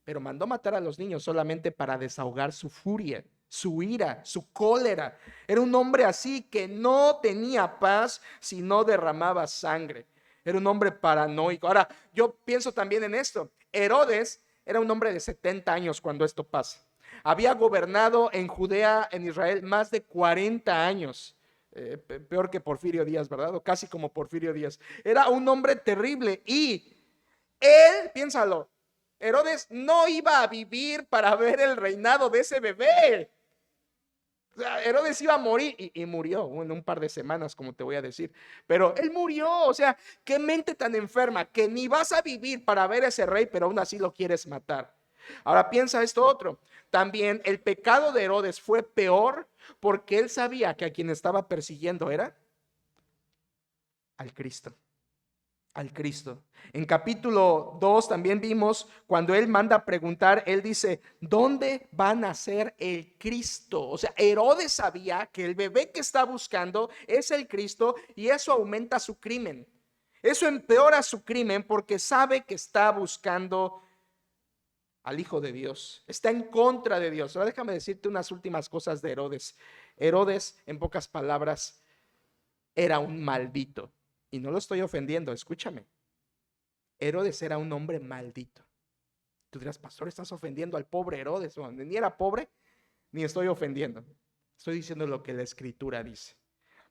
pero mandó matar a los niños solamente para desahogar su furia, su ira, su cólera. Era un hombre así, que no tenía paz si no derramaba sangre. Era un hombre paranoico. Ahora, yo pienso también en esto. Herodes era un hombre de 70 años cuando esto pasa. Había gobernado en Judea, en Israel, más de 40 años. Peor que Porfirio Díaz, ¿verdad? O casi como Porfirio Díaz. Era un hombre terrible, y él, piénsalo, Herodes no iba a vivir para ver el reinado de ese bebé. O sea, Herodes iba a morir, y murió en un par de semanas, como te voy a decir. Pero él murió. O sea, qué mente tan enferma, que ni vas a vivir para ver a ese rey, pero aún así lo quieres matar. Ahora piensa esto otro. También el pecado de Herodes fue peor, porque él sabía que a quien estaba persiguiendo era al Cristo. Al Cristo. En capítulo 2 también vimos cuando él manda a preguntar, él dice, ¿dónde va a nacer el Cristo? O sea, Herodes sabía que el bebé que está buscando es el Cristo, y eso aumenta su crimen. Eso empeora su crimen, porque sabe que está buscando al Hijo de Dios. Está en contra de Dios. Ahora déjame decirte unas últimas cosas de Herodes. Herodes, en pocas palabras, era un maldito. Y no lo estoy ofendiendo, escúchame. Herodes era un hombre maldito. Tú dirás, pastor, estás ofendiendo al pobre Herodes. Bueno, ni era pobre, ni estoy ofendiendo. Estoy diciendo lo que la Escritura dice.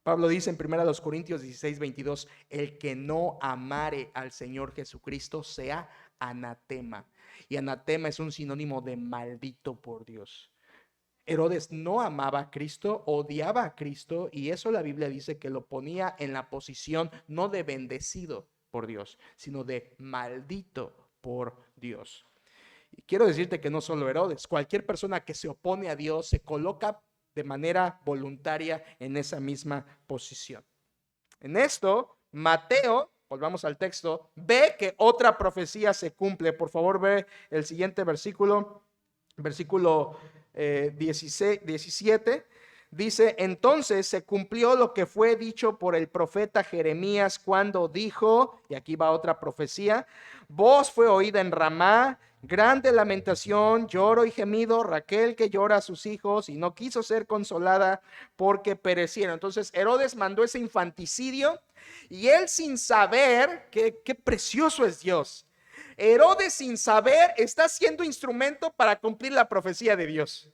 Pablo dice en 1 Corintios 16:22, el que no amare al Señor Jesucristo sea anatema. Y anatema es un sinónimo de maldito por Dios. Herodes no amaba a Cristo, odiaba a Cristo, y eso la Biblia dice que lo ponía en la posición no de bendecido por Dios, sino de maldito por Dios. Y quiero decirte que no solo Herodes, cualquier persona que se opone a Dios se coloca de manera voluntaria en esa misma posición. En esto, Mateo, volvamos al texto, ve que otra profecía se cumple. Por favor, ve el siguiente versículo 17, dice, entonces se cumplió lo que fue dicho por el profeta Jeremías cuando dijo, y aquí va otra profecía, voz fue oída en Ramá, grande lamentación, lloro y gemido, Raquel que llora a sus hijos y no quiso ser consolada porque perecieron. Entonces Herodes mandó ese infanticidio, y él, sin saber, qué precioso es Dios, Herodes, sin saber, está siendo instrumento para cumplir la profecía de Dios.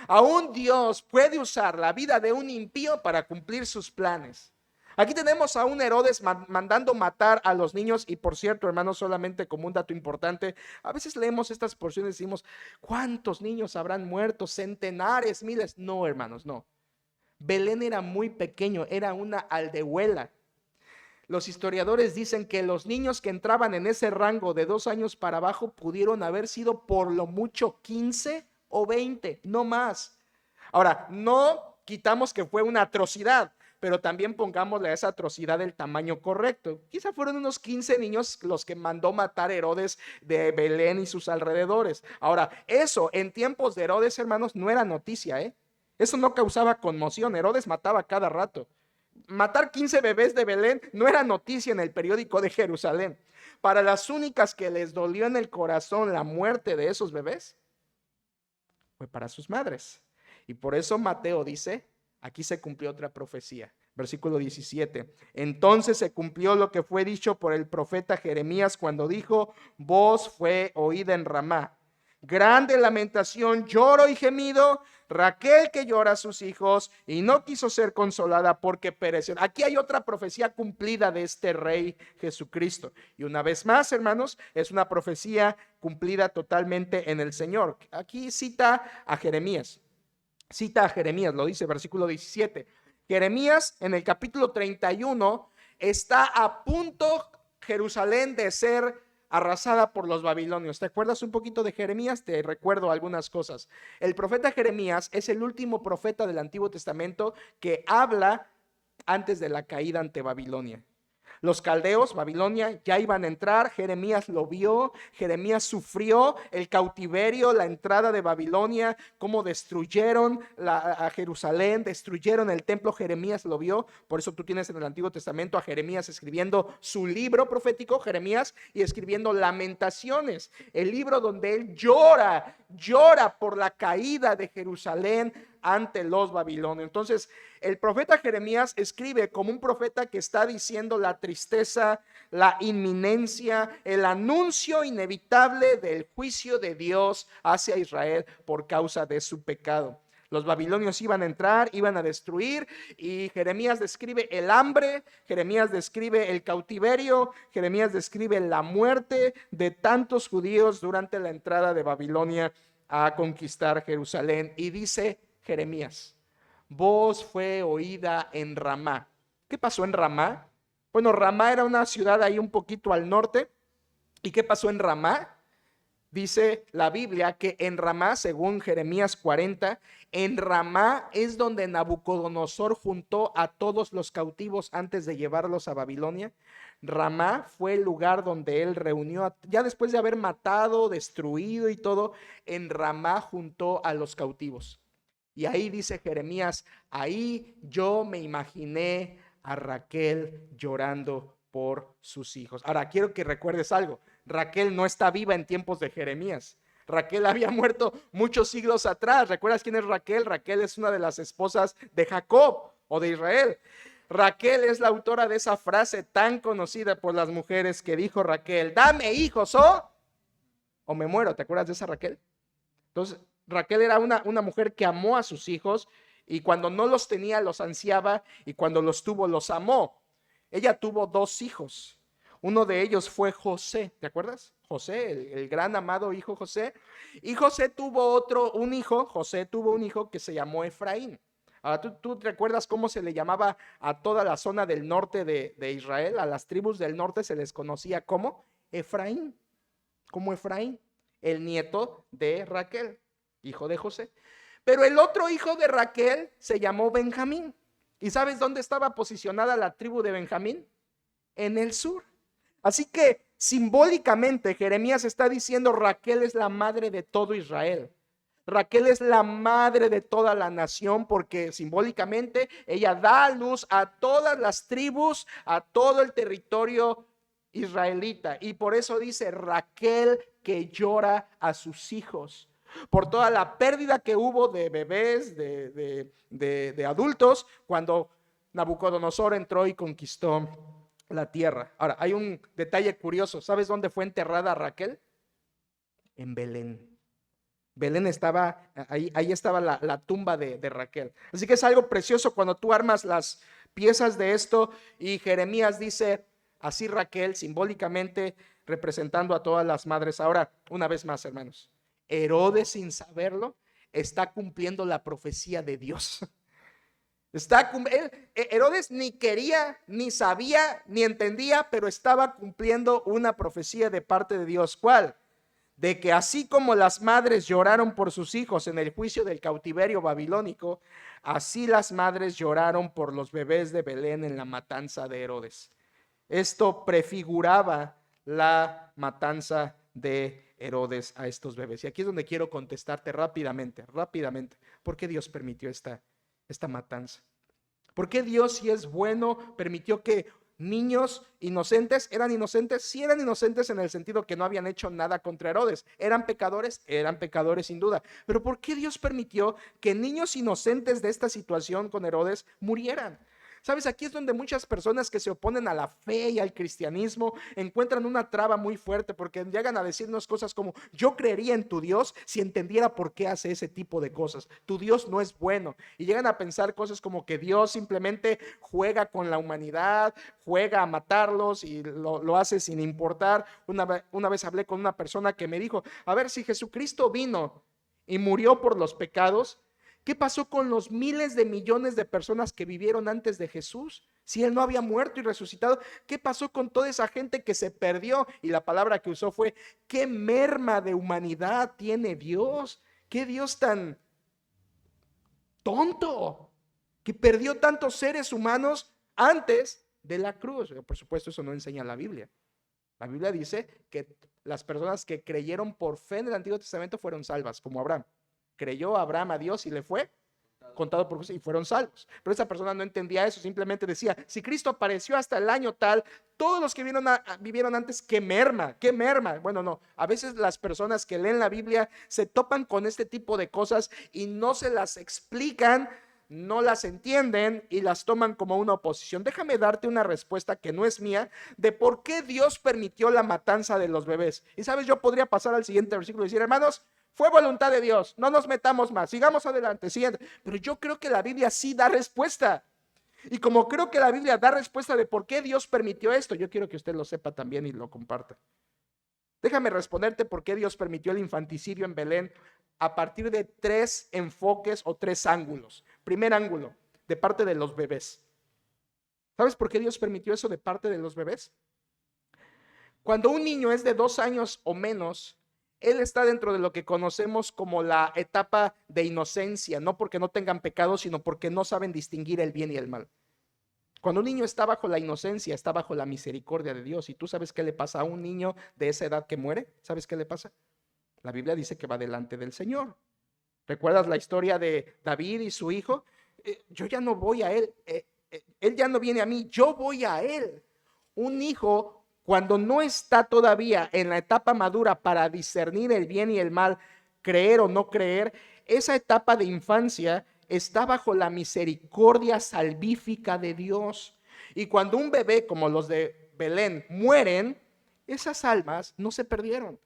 Aún Dios puede usar la vida de un impío para cumplir sus planes. Aquí tenemos a un Herodes mandando matar a los niños. Y por cierto, hermanos, solamente como un dato importante, a veces leemos estas porciones y decimos, ¿cuántos niños habrán muerto? Centenares, miles. No, hermanos, no. Belén era muy pequeño, era una aldehuela. Los historiadores dicen que los niños que entraban en ese rango de 2 años para abajo pudieron haber sido por lo mucho 15 o 20, no más. Ahora, no quitamos que fue una atrocidad, pero también pongámosle a esa atrocidad el tamaño correcto. Quizá fueron unos 15 niños los que mandó matar Herodes de Belén y sus alrededores. Ahora, eso en tiempos de Herodes, hermanos, no era noticia, ¿eh? Eso no causaba conmoción. Herodes mataba cada rato. Matar 15 bebés de Belén no era noticia en el periódico de Jerusalén. Para las únicas que les dolió en el corazón la muerte de esos bebés, fue para sus madres. Y por eso Mateo dice, aquí se cumplió otra profecía. Versículo 17. Entonces se cumplió lo que fue dicho por el profeta Jeremías cuando dijo, voz fue oída en Ramá. Grande lamentación, lloro y gemido, Raquel que llora a sus hijos y no quiso ser consolada porque perecieron. Aquí hay otra profecía cumplida de este rey Jesucristo. Y una vez más, hermanos, es una profecía cumplida totalmente en el Señor. Aquí cita a Jeremías. Lo dice versículo 17. Jeremías en el capítulo 31 está a punto Jerusalén de ser arrasada por los babilonios. ¿Te acuerdas un poquito de Jeremías? Te recuerdo algunas cosas. El profeta Jeremías es el último profeta del Antiguo Testamento que habla antes de la caída ante Babilonia. Los caldeos, Babilonia, ya iban a entrar. Jeremías lo vio. Jeremías sufrió el cautiverio, la entrada de Babilonia, cómo destruyeron a Jerusalén, destruyeron el templo. Jeremías lo vio. Por eso tú tienes en el Antiguo Testamento a Jeremías escribiendo su libro profético, Jeremías, y escribiendo Lamentaciones, el libro donde él llora por la caída de Jerusalén ante los babilonios. Entonces, el profeta Jeremías escribe como un profeta que está diciendo la tristeza, la inminencia, el anuncio inevitable del juicio de Dios hacia Israel por causa de su pecado. Los babilonios iban a entrar, iban a destruir, y Jeremías describe el hambre, Jeremías describe el cautiverio, Jeremías describe la muerte de tantos judíos durante la entrada de Babilonia a conquistar Jerusalén. Y dice Jeremías, voz fue oída en Ramá. ¿Qué pasó en Ramá? Bueno, Ramá era una ciudad ahí un poquito al norte. ¿Y qué pasó en Ramá? Dice la Biblia que en Ramá, según Jeremías 40, en Ramá es donde Nabucodonosor juntó a todos los cautivos antes de llevarlos a Babilonia. Ramá fue el lugar donde él reunió, ya después de haber matado, destruido y todo, en Ramá juntó a los cautivos. Y ahí dice Jeremías, ahí yo me imaginé a Raquel llorando por sus hijos. Ahora, quiero que recuerdes algo. Raquel no está viva en tiempos de Jeremías. Raquel había muerto muchos siglos atrás. ¿Recuerdas quién es Raquel? Raquel es una de las esposas de Jacob o de Israel. Raquel es la autora de esa frase tan conocida por las mujeres que dijo Raquel, dame hijos o me muero. ¿Te acuerdas de esa Raquel? Entonces, Raquel era una mujer que amó a sus hijos y cuando no los tenía los ansiaba y cuando los tuvo los amó. Ella tuvo 2 hijos. Uno de ellos fue José, ¿te acuerdas? José, el gran amado hijo José. Y José tuvo un hijo que se llamó Efraín. Ahora, ¿tú te recuerdas cómo se le llamaba a toda la zona del norte de Israel? A las tribus del norte se les conocía como Efraín. Como Efraín, el nieto de Raquel, hijo de José. Pero el otro hijo de Raquel se llamó Benjamín. ¿Y sabes dónde estaba posicionada la tribu de Benjamín? En el sur. Así que simbólicamente Jeremías está diciendo Raquel es la madre de todo Israel. Raquel es la madre de toda la nación porque simbólicamente ella da a luz a todas las tribus, a todo el territorio israelita. Y por eso dice Raquel que llora a sus hijos. Por toda la pérdida que hubo de bebés, de adultos, cuando Nabucodonosor entró y conquistó la tierra. Ahora, hay un detalle curioso. ¿Sabes dónde fue enterrada Raquel? En Belén. Belén estaba, ahí estaba la tumba de Raquel. Así que es algo precioso cuando tú armas las piezas de esto y Jeremías dice, así Raquel, simbólicamente representando a todas las madres. Ahora, una vez más, hermanos, Herodes, sin saberlo, está cumpliendo la profecía de Dios. Herodes ni quería, ni sabía, ni entendía, pero estaba cumpliendo una profecía de parte de Dios. ¿Cuál? de que así como las madres lloraron por sus hijos en el juicio del cautiverio babilónico, así las madres lloraron por los bebés de Belén en la matanza de Herodes. Esto prefiguraba la matanza de Herodes a estos bebés. Y aquí es donde quiero contestarte rápidamente. ¿Por qué Dios permitió esta matanza? ¿Por qué Dios, si es bueno, permitió que niños inocentes eran inocentes? Sí, eran inocentes en el sentido que no habían hecho nada contra Herodes. Eran pecadores sin duda. Pero ¿por qué Dios permitió que niños inocentes de esta situación con Herodes murieran? ¿Sabes? Aquí es donde muchas personas que se oponen a la fe y al cristianismo encuentran una traba muy fuerte, porque llegan a decirnos cosas como: yo creería en tu Dios si entendiera por qué hace ese tipo de cosas. Tu Dios no es bueno. Y llegan a pensar cosas como que Dios simplemente juega con la humanidad, juega a matarlos y lo hace sin importar. Una vez hablé con una persona que me dijo: a ver, si Jesucristo vino y murió por los pecados, ¿qué pasó con los miles de millones de personas que vivieron antes de Jesús? Si él no había muerto y resucitado, ¿qué pasó con toda esa gente que se perdió? Y la palabra que usó fue: ¿qué merma de humanidad tiene Dios? ¿Qué Dios tan tonto que perdió tantos seres humanos antes de la cruz? Por supuesto, eso no enseña la Biblia. La Biblia dice que las personas que creyeron por fe en el Antiguo Testamento fueron salvas, como Abraham. Creyó Abraham a Dios y le fue contado por justicia y fueron salvos. Pero esa persona no entendía eso, simplemente decía: si Cristo apareció hasta el año tal, todos los que vivieron antes, ¿qué merma? ¿Qué merma? Bueno, no, a veces las personas que leen la Biblia se topan con este tipo de cosas y no se las explican, no las entienden y las toman como una oposición. Déjame darte una respuesta que no es mía de por qué Dios permitió la matanza de los bebés. Y sabes, yo podría pasar al siguiente versículo y decir: hermanos, fue voluntad de Dios, no nos metamos más, sigamos adelante, siguiente. Pero yo creo que la Biblia sí da respuesta. Y como creo que la Biblia da respuesta de por qué Dios permitió esto, yo quiero que usted lo sepa también y lo comparta. Déjame responderte por qué Dios permitió el infanticidio en Belén a partir de 3 enfoques o 3 ángulos. Primer ángulo, de parte de los bebés. ¿Sabes por qué Dios permitió eso de parte de los bebés? Cuando un niño es de 2 años o menos, él está dentro de lo que conocemos como la etapa de inocencia, no porque no tengan pecado, sino porque no saben distinguir el bien y el mal. Cuando un niño está bajo la inocencia, está bajo la misericordia de Dios. ¿Y tú sabes qué le pasa a un niño de esa edad que muere? ¿Sabes qué le pasa? La Biblia dice que va delante del Señor. ¿Recuerdas la historia de David y su hijo? Yo ya no voy a él, él ya no viene a mí, yo voy a él. Un hijo, cuando no está todavía en la etapa madura para discernir el bien y el mal, creer o no creer, esa etapa de infancia está bajo la misericordia salvífica de Dios. Y cuando un bebé como los de Belén mueren, esas almas no se perdieron.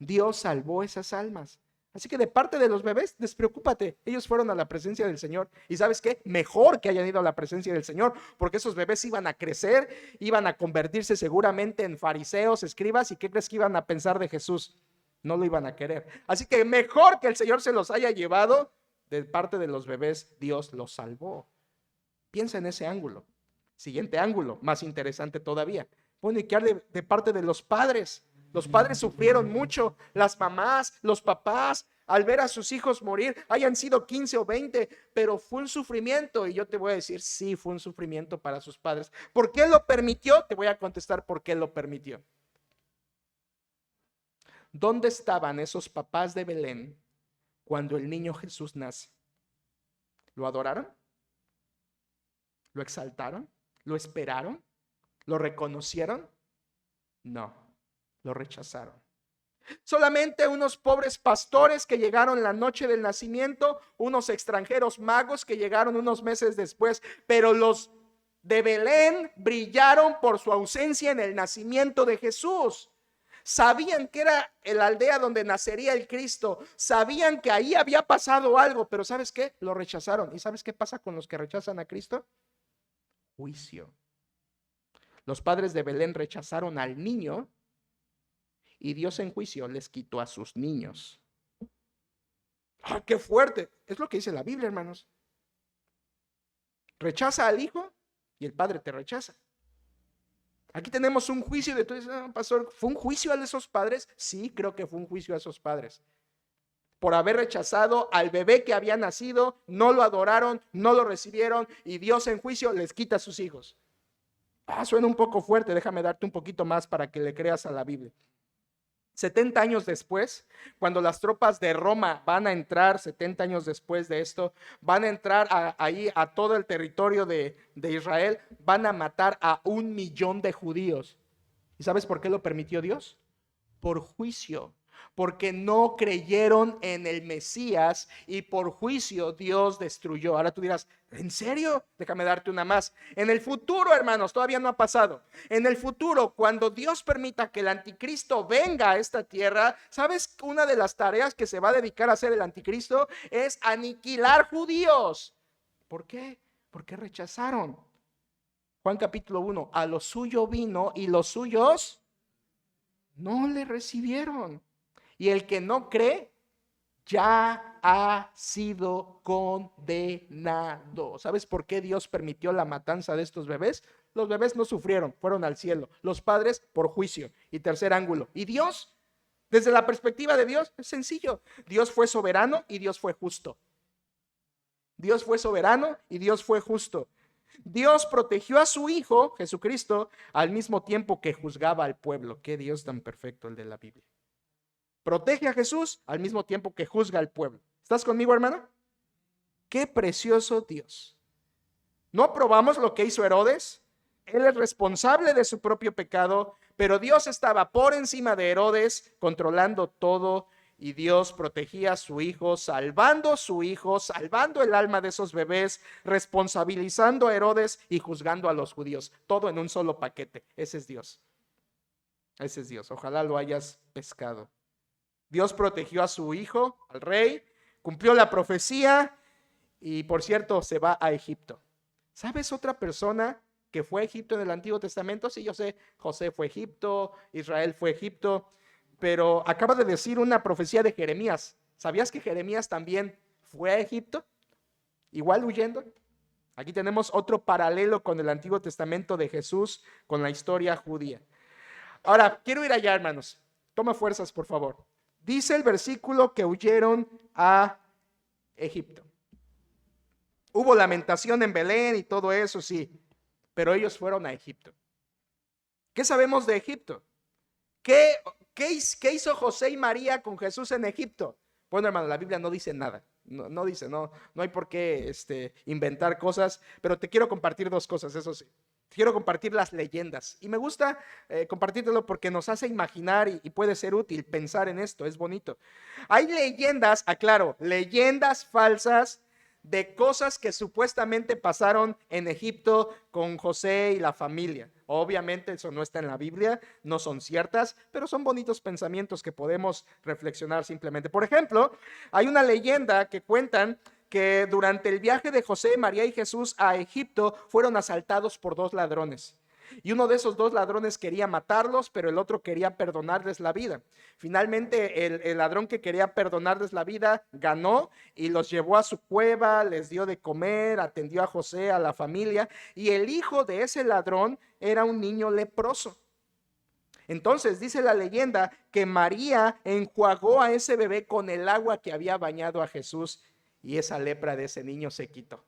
Dios salvó esas almas. Así que de parte de los bebés, despreocúpate. Ellos fueron a la presencia del Señor. ¿Y sabes qué? Mejor que hayan ido a la presencia del Señor, porque esos bebés iban a crecer, iban a convertirse seguramente en fariseos, escribas. ¿Y qué crees que iban a pensar de Jesús? No lo iban a querer. Así que mejor que el Señor se los haya llevado. De parte de los bebés, Dios los salvó. Piensa en ese ángulo. Siguiente ángulo, más interesante todavía. Bueno, ¿y qué hay de parte de los padres? Los padres sufrieron mucho, las mamás, los papás, al ver a sus hijos morir, hayan sido 15 o 20, pero fue un sufrimiento. Y yo te voy a decir: sí, fue un sufrimiento para sus padres. ¿Por qué lo permitió? Te voy a contestar por qué lo permitió. ¿Dónde estaban esos papás de Belén cuando el niño Jesús nace? ¿Lo adoraron? ¿Lo exaltaron? ¿Lo esperaron? ¿Lo reconocieron? No, lo rechazaron. Solamente unos pobres pastores que llegaron la noche del nacimiento, unos extranjeros magos que llegaron unos meses después, pero los de Belén brillaron por su ausencia en el nacimiento de Jesús. Sabían que era la aldea donde nacería el Cristo, sabían que ahí había pasado algo, pero ¿sabes qué? Lo rechazaron. ¿Y sabes qué pasa con los que rechazan a Cristo? Juicio. Los padres de Belén rechazaron al niño y Dios en juicio les quitó a sus niños. ¡Ah, qué fuerte! Es lo que dice la Biblia, hermanos. Rechaza al hijo y el padre te rechaza. Aquí tenemos un juicio de tú dices, pastor, ¿fue un juicio a esos padres? Sí, creo que fue un juicio a esos padres. Por haber rechazado al bebé que había nacido, no lo adoraron, no lo recibieron y Dios en juicio les quita a sus hijos. Suena un poco fuerte, déjame darte un poquito más para que le creas a la Biblia. 70 años después, cuando las tropas de Roma van a entrar, 70 años después de esto, van a entrar ahí a todo el territorio de Israel, van a matar a 1,000,000 de judíos. ¿Y sabes por qué lo permitió Dios? Por juicio, porque no creyeron en el Mesías y por juicio Dios destruyó. Ahora tú dirás, ¿en serio? Déjame darte una más. En el futuro, hermanos, todavía no ha pasado. En el futuro, cuando Dios permita que el anticristo venga a esta tierra, ¿sabes? Una de las tareas que se va a dedicar a hacer el anticristo es aniquilar judíos. ¿Por qué? Porque rechazaron. Juan capítulo 1, a lo suyo vino y los suyos no le recibieron. Y el que no cree ya ha sido condenado. ¿Sabes por qué Dios permitió la matanza de estos bebés? Los bebés no sufrieron, fueron al cielo. Los padres por juicio. Y tercer ángulo. ¿Y Dios? Desde la perspectiva de Dios, es sencillo. Dios fue soberano y Dios fue justo. Dios fue soberano y Dios fue justo. Dios protegió a su Hijo, Jesucristo, al mismo tiempo que juzgaba al pueblo. Qué Dios tan perfecto el de la Biblia. Protege a Jesús al mismo tiempo que juzga al pueblo. ¿Estás conmigo, hermano? Qué precioso Dios. ¿No aprobamos lo que hizo Herodes? Él es responsable de su propio pecado, pero Dios estaba por encima de Herodes, controlando todo, y Dios protegía a su hijo, salvando el alma de esos bebés, responsabilizando a Herodes y juzgando a los judíos. Todo en un solo paquete. Ese es Dios. Ese es Dios. Ojalá lo hayas pescado. Dios protegió a su hijo, al rey, cumplió la profecía y, por cierto, se va a Egipto. ¿Sabes otra persona que fue a Egipto en el Antiguo Testamento? Sí, yo sé, José fue a Egipto, Israel fue a Egipto, pero acaba de decir una profecía de Jeremías. ¿Sabías que Jeremías también fue a Egipto? Igual huyendo. Aquí tenemos otro paralelo con el Antiguo Testamento de Jesús, con la historia judía. Ahora, quiero ir allá, hermanos. Toma fuerzas, por favor. Dice el versículo que huyeron a Egipto. Hubo lamentación en Belén y todo eso, sí, pero ellos fueron a Egipto. ¿Qué sabemos de Egipto? ¿Qué hizo José y María con Jesús en Egipto? Bueno, hermano, la Biblia no dice nada. No dice, no hay por qué inventar cosas, pero te quiero compartir dos cosas, eso sí. Quiero compartir las leyendas y me gusta compartírtelo porque nos hace imaginar y puede ser útil pensar en esto, es bonito. Hay leyendas, aclaro, leyendas falsas de cosas que supuestamente pasaron en Egipto con José y la familia. Obviamente eso no está en la Biblia, no son ciertas, pero son bonitos pensamientos que podemos reflexionar simplemente. Por ejemplo, hay una leyenda que cuentan que durante el viaje de José, María y Jesús a Egipto fueron asaltados por 2 ladrones. Y uno de esos 2 ladrones quería matarlos, pero el otro quería perdonarles la vida. Finalmente, el ladrón que quería perdonarles la vida ganó y los llevó a su cueva, les dio de comer, atendió a José, a la familia, y el hijo de ese ladrón era un niño leproso. Entonces dice la leyenda que María enjuagó a ese bebé con el agua que había bañado a Jesús y esa lepra de ese niño se quitó.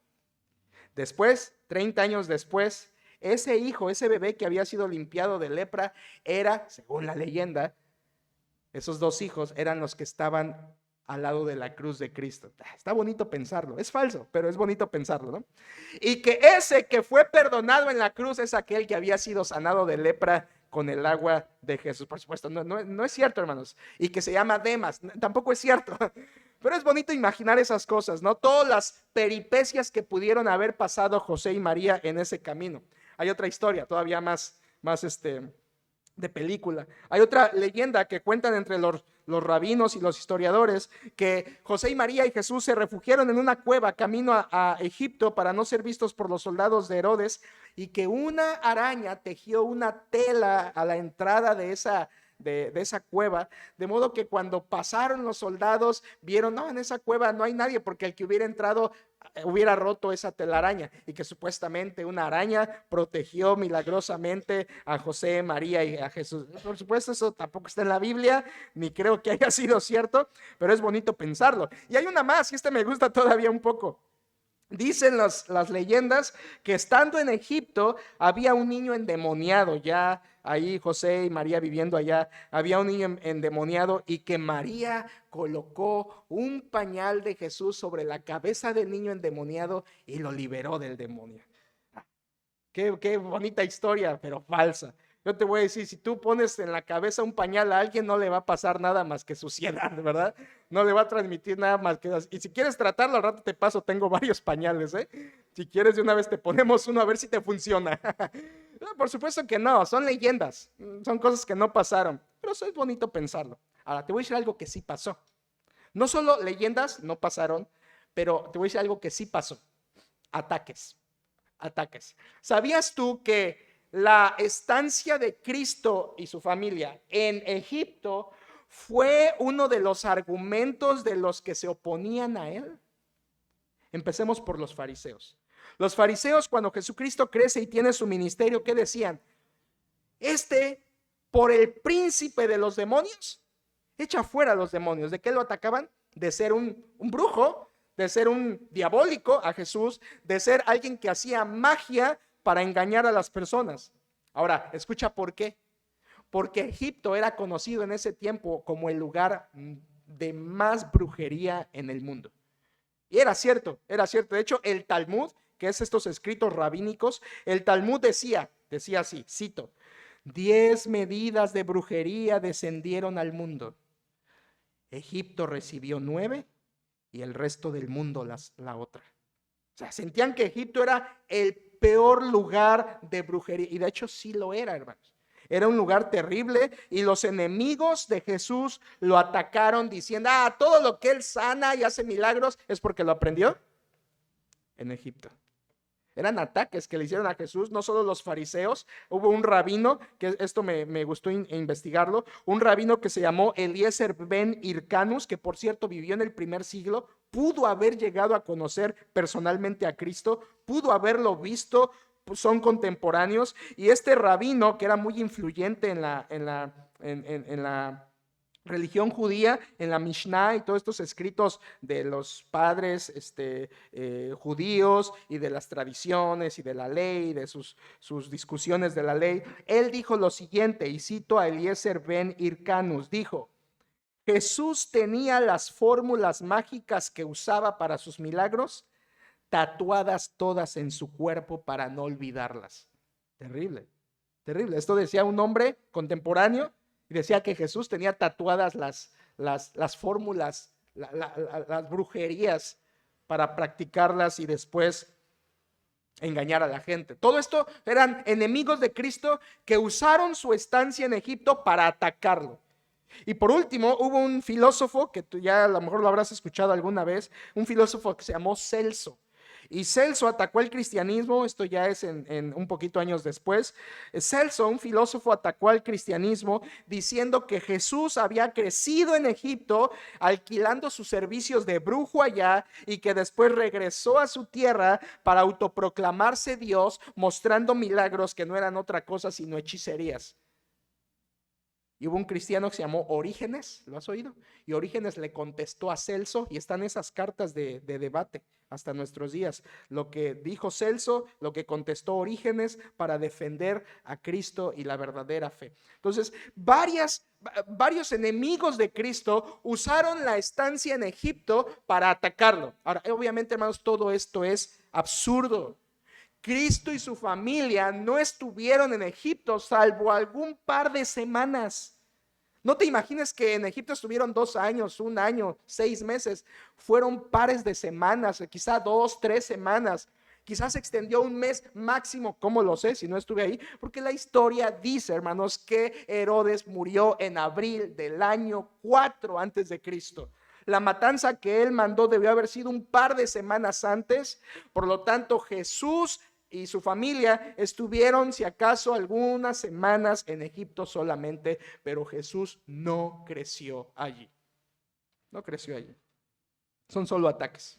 Después, 30 años después, ese hijo, ese bebé que había sido limpiado de lepra era, según la leyenda, esos 2 hijos eran los que estaban al lado de la cruz de Cristo. Está bonito pensarlo, es falso, pero es bonito pensarlo, ¿no? Y que ese que fue perdonado en la cruz es aquel que había sido sanado de lepra con el agua de Jesús. Por supuesto, no es cierto, hermanos. Y que se llama Demas, tampoco es cierto. Pero es bonito imaginar esas cosas, ¿no? Todas las peripecias que pudieron haber pasado José y María en ese camino. Hay otra historia, todavía más de película. Hay otra leyenda que cuentan entre los rabinos y los historiadores que José y María y Jesús se refugiaron en una cueva camino a Egipto para no ser vistos por los soldados de Herodes y que una araña tejió una tela a la entrada de de esa cueva, de modo que cuando pasaron los soldados vieron, no, en esa cueva no hay nadie, porque el que hubiera entrado hubiera roto esa telaraña, y que supuestamente una araña protegió milagrosamente a José, María y a Jesús. Por supuesto, eso tampoco está en la Biblia, ni creo que haya sido cierto, pero es bonito pensarlo. Y hay una más, y esta me gusta todavía un poco. Dicen las leyendas que estando en Egipto había un niño endemoniado, ya ahí José y María viviendo allá, había un niño endemoniado, y que María colocó un pañal de Jesús sobre la cabeza del niño endemoniado y lo liberó del demonio. Qué bonita historia, pero falsa. Yo te voy a decir, si tú pones en la cabeza un pañal a alguien, no le va a pasar nada más que suciedad, ¿verdad? No le va a transmitir nada más que... Y si quieres tratarlo, al rato te paso, tengo varios pañales, ¿eh? Si quieres, de una vez te ponemos uno a ver si te funciona. No, por supuesto que no, son leyendas, son cosas que no pasaron, pero eso es bonito pensarlo. Ahora, te voy a decir algo que sí pasó. No solo leyendas no pasaron, pero te voy a decir algo que sí pasó. Ataques. ¿Sabías tú que la estancia de Cristo y su familia en Egipto fue uno de los argumentos de los que se oponían a él? Empecemos por los fariseos. Los fariseos, cuando Jesucristo crece y tiene su ministerio, ¿qué decían? Por el príncipe de los demonios, echa fuera a los demonios. ¿De qué lo atacaban? De ser un brujo, de ser un diabólico a Jesús, de ser alguien que hacía magia para engañar a las personas. Ahora, escucha por qué. Porque Egipto era conocido en ese tiempo como el lugar de más brujería en el mundo. Y era cierto. De hecho, el Talmud, que es estos escritos rabínicos, el Talmud decía así, cito: 10 medidas de brujería descendieron al mundo. Egipto recibió 9 y el resto del mundo la otra. O sea, sentían que Egipto era el peor lugar de brujería, y de hecho sí lo era, hermanos. Era un lugar terrible, y los enemigos de Jesús lo atacaron diciendo, todo lo que él sana y hace milagros es porque lo aprendió en Egipto. Eran ataques que le hicieron a Jesús, no solo los fariseos. Hubo un rabino, que esto me gustó investigarlo, un rabino que se llamó Eliezer ben Hircanus, que por cierto vivió en el primer siglo, pudo haber llegado a conocer personalmente a Cristo, pudo haberlo visto, son contemporáneos. Y este rabino, que era muy influyente en la religión judía, en la Mishnah y todos estos escritos de los padres judíos, y de las tradiciones y de la ley, de sus discusiones de la ley, él dijo lo siguiente, y cito a Eliezer ben Hircanus, dijo: Jesús tenía las fórmulas mágicas que usaba para sus milagros tatuadas todas en su cuerpo para no olvidarlas. Terrible. Esto decía un hombre contemporáneo, y decía que Jesús tenía tatuadas las fórmulas, las brujerías, para practicarlas y después engañar a la gente. Todo esto eran enemigos de Cristo que usaron su estancia en Egipto para atacarlo. Y por último, hubo un filósofo que tú ya a lo mejor lo habrás escuchado alguna vez, un filósofo que se llamó Celso. Y Celso atacó el cristianismo, esto ya es en un poquito años después. Celso, un filósofo, atacó al cristianismo diciendo que Jesús había crecido en Egipto alquilando sus servicios de brujo allá, y que después regresó a su tierra para autoproclamarse Dios, mostrando milagros que no eran otra cosa sino hechicerías. Y hubo un cristiano que se llamó Orígenes, ¿lo has oído? Y Orígenes le contestó a Celso, y están esas cartas de debate hasta nuestros días. Lo que dijo Celso, lo que contestó Orígenes para defender a Cristo y la verdadera fe. Entonces, varios enemigos de Cristo usaron la estancia en Egipto para atacarlo. Ahora, obviamente, hermanos, todo esto es absurdo. Cristo y su familia no estuvieron en Egipto salvo algún par de semanas. No te imagines que en Egipto estuvieron 2 años, 1 año, 6 meses. Fueron pares de semanas, quizá 2, 3 semanas. Quizás se extendió 1 mes máximo. ¿Cómo lo sé si no estuve ahí? Porque la historia dice, hermanos, que Herodes murió en abril del año 4 antes de Cristo. La matanza que él mandó debió haber sido un par de semanas antes. Por lo tanto, Jesús y su familia estuvieron, si acaso, algunas semanas en Egipto solamente, pero Jesús no creció allí. No creció allí. Son solo ataques.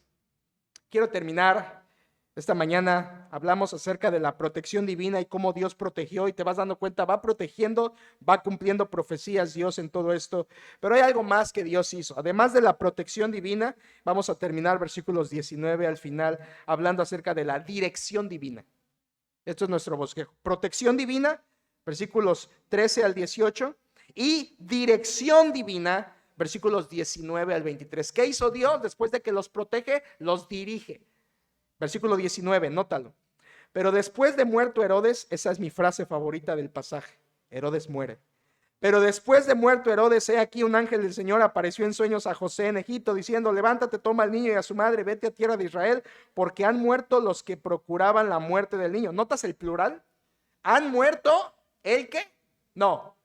Quiero terminar. Esta mañana hablamos acerca de la protección divina y cómo Dios protegió, y te vas dando cuenta, va protegiendo, va cumpliendo profecías Dios en todo esto. Pero hay algo más que Dios hizo. Además de la protección divina, vamos a terminar versículos 19 al final, hablando acerca de la dirección divina. Esto es nuestro bosquejo. Protección divina, versículos 13 al 18, y dirección divina, versículos 19 al 23. ¿Qué hizo Dios? Después de que los protege, los dirige. Versículo 19, nótalo. Pero después de muerto Herodes, esa es mi frase favorita del pasaje, Herodes muere. Pero después de muerto Herodes, he aquí un ángel del Señor apareció en sueños a José en Egipto, diciendo: levántate, toma al niño y a su madre, vete a tierra de Israel, porque han muerto los que procuraban la muerte del niño. ¿Notas el plural? ¿Han muerto el qué? No,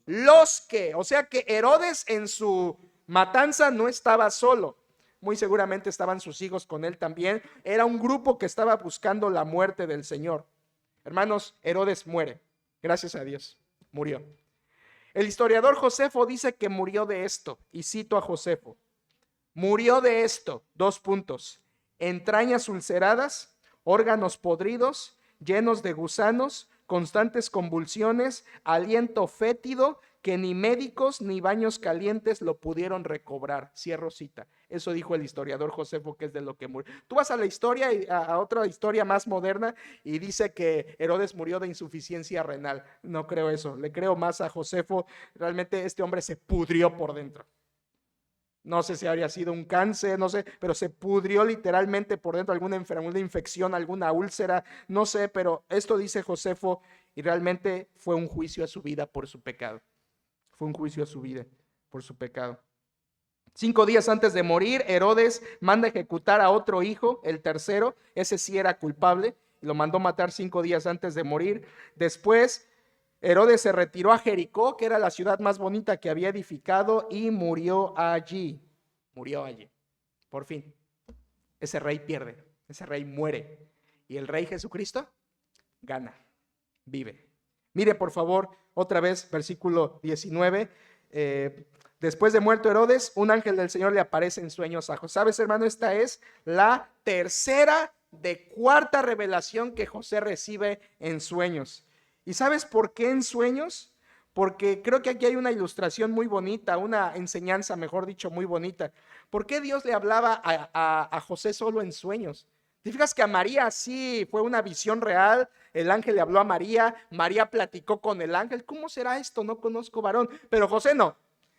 los que. O sea que Herodes en su matanza no estaba solo. Muy seguramente estaban sus hijos con él también. Era un grupo que estaba buscando la muerte del Señor. Hermanos, Herodes muere. Gracias a Dios, murió. El historiador Josefo dice que murió de esto, y cito a Josefo: murió de esto, : entrañas ulceradas, órganos podridos, llenos de gusanos, constantes convulsiones, aliento fétido, que ni médicos ni baños calientes lo pudieron recobrar. Cierro cita. Eso dijo el historiador Josefo, que es de lo que murió. Tú vas a la historia, a otra historia más moderna, y dice que Herodes murió de insuficiencia renal. No creo eso, le creo más a Josefo. Realmente este hombre se pudrió por dentro. No sé si habría sido un cáncer, no sé, pero se pudrió literalmente por dentro, alguna enfermedad, alguna infección, alguna úlcera, no sé, pero esto dice Josefo, y realmente fue un juicio a su vida por su pecado. Fue un juicio a su vida por su pecado. 5 días antes de morir, Herodes manda ejecutar a otro hijo, el tercero. Ese sí era culpable, y lo mandó matar 5 días antes de morir. Después, Herodes se retiró a Jericó, que era la ciudad más bonita que había edificado, y murió allí. Murió allí. Por fin. Ese rey pierde, ese rey muere. Y el rey Jesucristo gana, vive. Mire por favor otra vez versículo 19. Después de muerto Herodes, un ángel del Señor le aparece en sueños a José. ¿Sabes, hermano? Esta es la tercera de cuarta revelación que José recibe en sueños. ¿Y sabes por qué en sueños? Porque creo que aquí hay una ilustración muy bonita, una enseñanza, mejor dicho, muy bonita. ¿Por qué Dios le hablaba a José solo en sueños? ¿Te fijas que a María sí fue una visión real? El ángel le habló a María, María platicó con el ángel. ¿Cómo será esto? No conozco varón. Pero José no.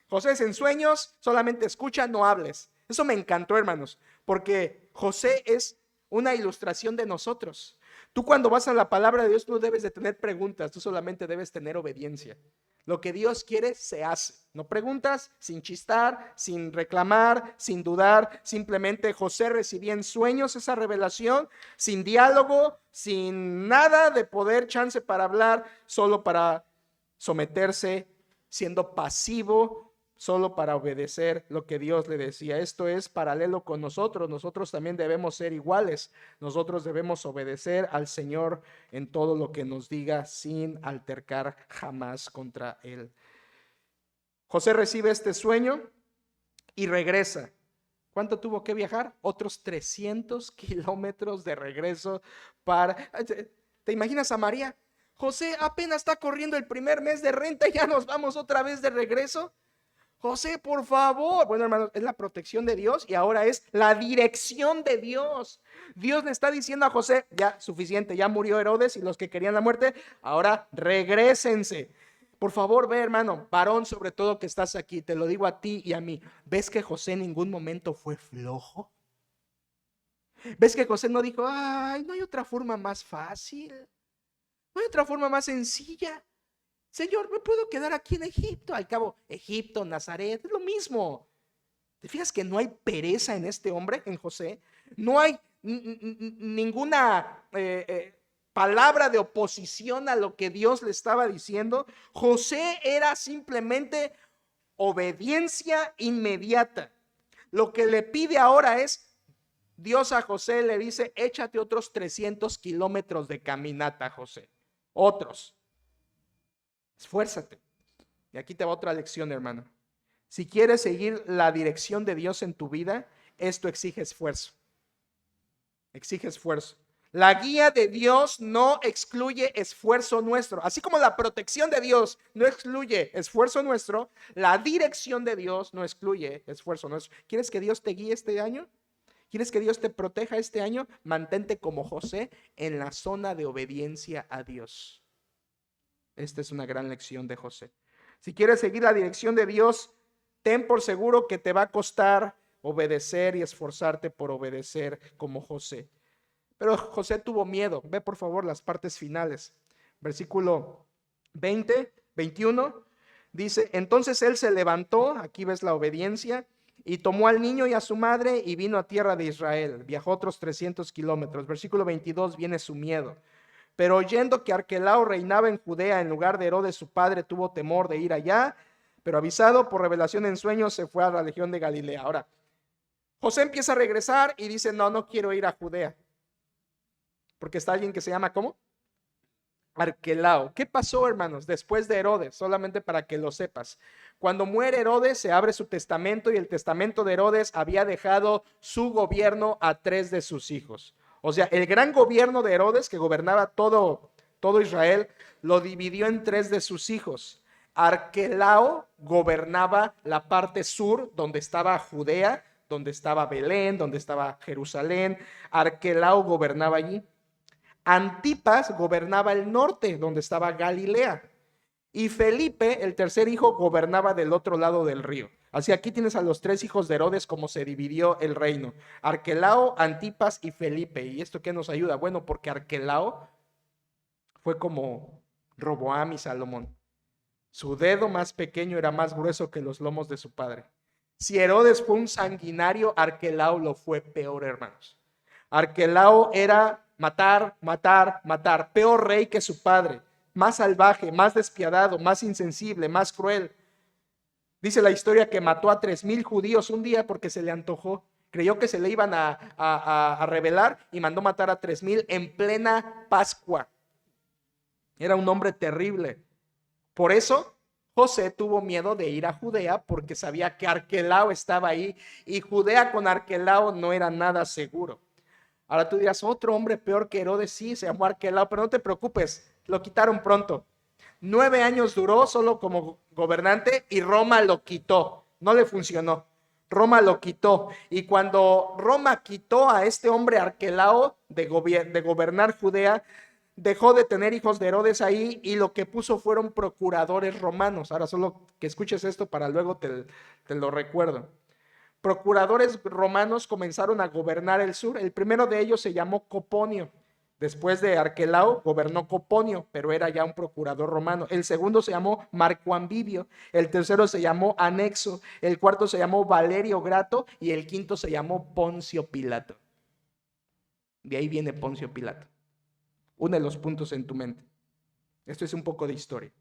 José es en sueños, solamente escucha, no hables. Eso me encantó, hermanos, porque José es una ilustración de nosotros. Tú cuando vas a la palabra de Dios no debes de tener preguntas, tú solamente debes tener obediencia. Lo que Dios quiere se hace. No preguntas, sin chistar, sin reclamar, sin dudar. Simplemente José recibía en sueños esa revelación, sin diálogo, sin nada de poder, chance para hablar, solo para someterse, siendo pasivo, solo para obedecer lo que Dios le decía. Esto es paralelo con nosotros. Nosotros también debemos ser iguales. Nosotros debemos obedecer al Señor en todo lo que nos diga, sin altercar jamás contra Él. José recibe este sueño y regresa. ¿Cuánto tuvo que viajar? Otros 300 kilómetros de regreso para... ¿Te imaginas a María? José apenas está corriendo el primer mes de renta y ya nos vamos otra vez de regreso. José, por favor. Bueno, hermanos, es la protección de Dios y ahora es la dirección de Dios. Dios le está diciendo a José: ya, suficiente, ya murió Herodes y los que querían la muerte, ahora regrésense. Por favor, ve, hermano, varón sobre todo que estás aquí, te lo digo a ti y a mí. ¿Ves que José en ningún momento fue flojo? ¿Ves que José no dijo: ay, no hay otra forma más fácil? ¿No hay otra forma más sencilla? Señor, me puedo quedar aquí en Egipto. Al cabo, Egipto, Nazaret, es lo mismo. ¿Te fijas que no hay pereza en este hombre, en José? No hay ninguna palabra de oposición a lo que Dios le estaba diciendo. José era simplemente obediencia inmediata. Lo que le pide ahora es: Dios a José le dice, échate otros 300 kilómetros de caminata, José. Otros. Esfuérzate. Y aquí te va otra lección, hermano. Si quieres seguir la dirección de Dios en tu vida, esto exige esfuerzo. Exige esfuerzo. La guía de Dios no excluye esfuerzo nuestro. Así como la protección de Dios no excluye esfuerzo nuestro, la dirección de Dios no excluye esfuerzo nuestro. ¿Quieres que Dios te guíe este año? ¿Quieres que Dios te proteja este año? Mantente como José en la zona de obediencia a Dios. Esta es una gran lección de José. Si quieres seguir la dirección de Dios, ten por seguro que te va a costar obedecer y esforzarte por obedecer como José. Pero José tuvo miedo. Ve por favor las partes finales. Versículo 20, 21, dice, entonces él se levantó, aquí ves la obediencia, y tomó al niño y a su madre y vino a tierra de Israel. Viajó otros 300 kilómetros. Versículo 22 viene su miedo. Pero oyendo que Arquelao reinaba en Judea en lugar de Herodes su padre, tuvo temor de ir allá, pero avisado por revelación en sueños se fue a la región de Galilea. Ahora, José empieza a regresar y dice, no quiero ir a Judea. Porque está alguien que se llama, ¿cómo? Arquelao. ¿Qué pasó, hermanos, después de Herodes? Solamente para que lo sepas. Cuando muere Herodes, se abre su testamento y el testamento de Herodes había dejado su gobierno a 3 de sus hijos. O sea, el gran gobierno de Herodes, que gobernaba todo Israel, lo dividió en 3 de sus hijos. Arquelao gobernaba la parte sur, donde estaba Judea, donde estaba Belén, donde estaba Jerusalén. Arquelao gobernaba allí. Antipas gobernaba el norte, donde estaba Galilea. Y Felipe, el tercer hijo, gobernaba del otro lado del río. Así aquí tienes a los 3 hijos de Herodes, como se dividió el reino: Arquelao, Antipas y Felipe. ¿Y esto qué nos ayuda? Bueno, porque Arquelao fue como Roboam y Salomón. Su dedo más pequeño era más grueso que los lomos de su padre. Si Herodes fue un sanguinario, Arquelao lo fue peor, hermanos. Arquelao era matar, peor rey que su padre, más salvaje, más despiadado, más insensible, más cruel. Dice la historia que mató a 3,000 judíos un día porque se le antojó. Creyó que se le iban a rebelar y mandó matar a 3,000 en plena Pascua. Era un hombre terrible. Por eso José tuvo miedo de ir a Judea, porque sabía que Arquelao estaba ahí y Judea con Arquelao no era nada seguro. Ahora tú dirás, otro hombre peor que Herodes, sí, se llamó Arquelao, pero no te preocupes, lo quitaron pronto. 9 años duró solo como gobernante y Roma lo quitó. No le funcionó. Roma lo quitó. Y cuando Roma quitó a este hombre Arquelao de gobernar Judea, dejó de tener hijos de Herodes ahí y lo que puso fueron procuradores romanos. Ahora solo que escuches esto para luego te lo recuerdo. Procuradores romanos comenzaron a gobernar el sur. El primero de ellos se llamó Coponio. Después de Arquelao gobernó Coponio, pero era ya un procurador romano. El segundo se llamó Marco Ambibio. El tercero se llamó Anexo. El cuarto se llamó Valerio Grato. Y el quinto se llamó Poncio Pilato. De ahí viene Poncio Pilato. Une los puntos en tu mente. Esto es un poco de historia.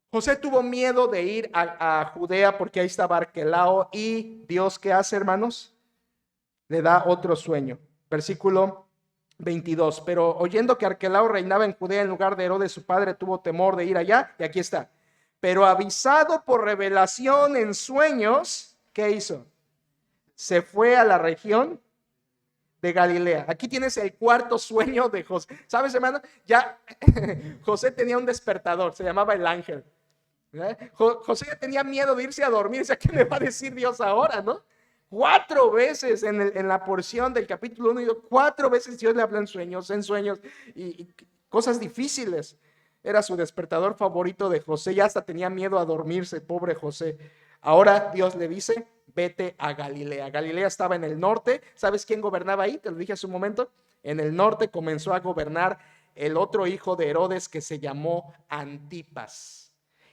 José tuvo miedo de ir a Judea porque ahí estaba Arquelao, y Dios, ¿qué hace, hermanos? Le da otro sueño. Versículo 22. Pero oyendo que Arquelao reinaba en Judea en lugar de Herodes su padre, tuvo temor de ir allá. Y aquí está. Pero avisado por revelación en sueños, ¿qué hizo? Se fue a la región de Galilea. Aquí tienes el cuarto sueño de José. ¿Sabes, hermano? Ya José tenía un despertador, se llamaba el ángel. José ya tenía miedo de irse a dormir. O sea, ¿qué me va a decir Dios ahora, no? 4 veces en la porción del capítulo 1 y 2, 4 veces Dios le habla en sueños y cosas difíciles. Era su despertador favorito de José. Ya hasta tenía miedo a dormirse, pobre José. Ahora Dios le dice, vete a Galilea. Galilea estaba en el norte. ¿Sabes quién gobernaba ahí? Te lo dije hace un momento. En el norte comenzó a gobernar el otro hijo de Herodes, que se llamó Antipas.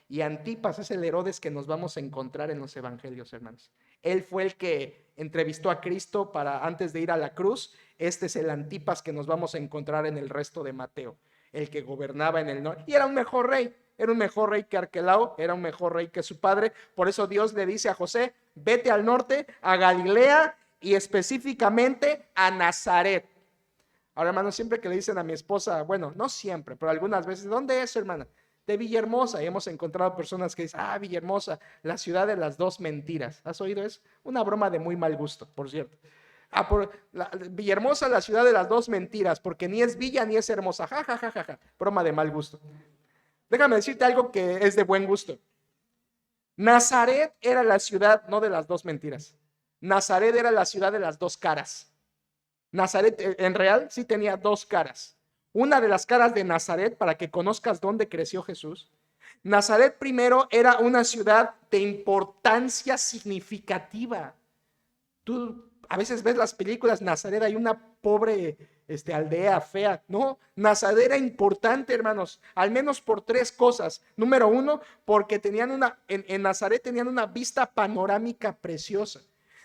Y Antipas es el Herodes que nos vamos a encontrar en los evangelios, hermanos. Él fue el que entrevistó a Cristo antes de ir a la cruz. Este es el Antipas que nos vamos a encontrar en el resto de Mateo, el que gobernaba en el norte. Y era un mejor rey. Era un mejor rey que Arquelao, era un mejor rey que su padre. Por eso Dios le dice a José, vete al norte, a Galilea, y específicamente a Nazaret. Ahora, hermano, siempre que le dicen a mi esposa, bueno, no siempre, pero algunas veces, ¿dónde es, hermana? De Villahermosa. Y hemos encontrado personas que dicen, Villahermosa, la ciudad de las dos mentiras. ¿Has oído eso? Una broma de muy mal gusto, por cierto. Villahermosa, la ciudad de las dos mentiras, porque ni es villa ni es hermosa. Ja, ja, ja, ja, ja. Broma de mal gusto. Déjame decirte algo que es de buen gusto. Nazaret era la ciudad no de las dos mentiras. Nazaret era la ciudad de las dos caras. Nazaret en real sí tenía dos caras. Una de las caras de Nazaret, para que conozcas dónde creció Jesús. Nazaret primero era una ciudad de importancia significativa. Tú a veces ves las películas, Nazaret, hay una pobre aldea fea. No, Nazaret era importante, hermanos, al menos por tres cosas. Número uno, porque en Nazaret tenían una vista panorámica preciosa.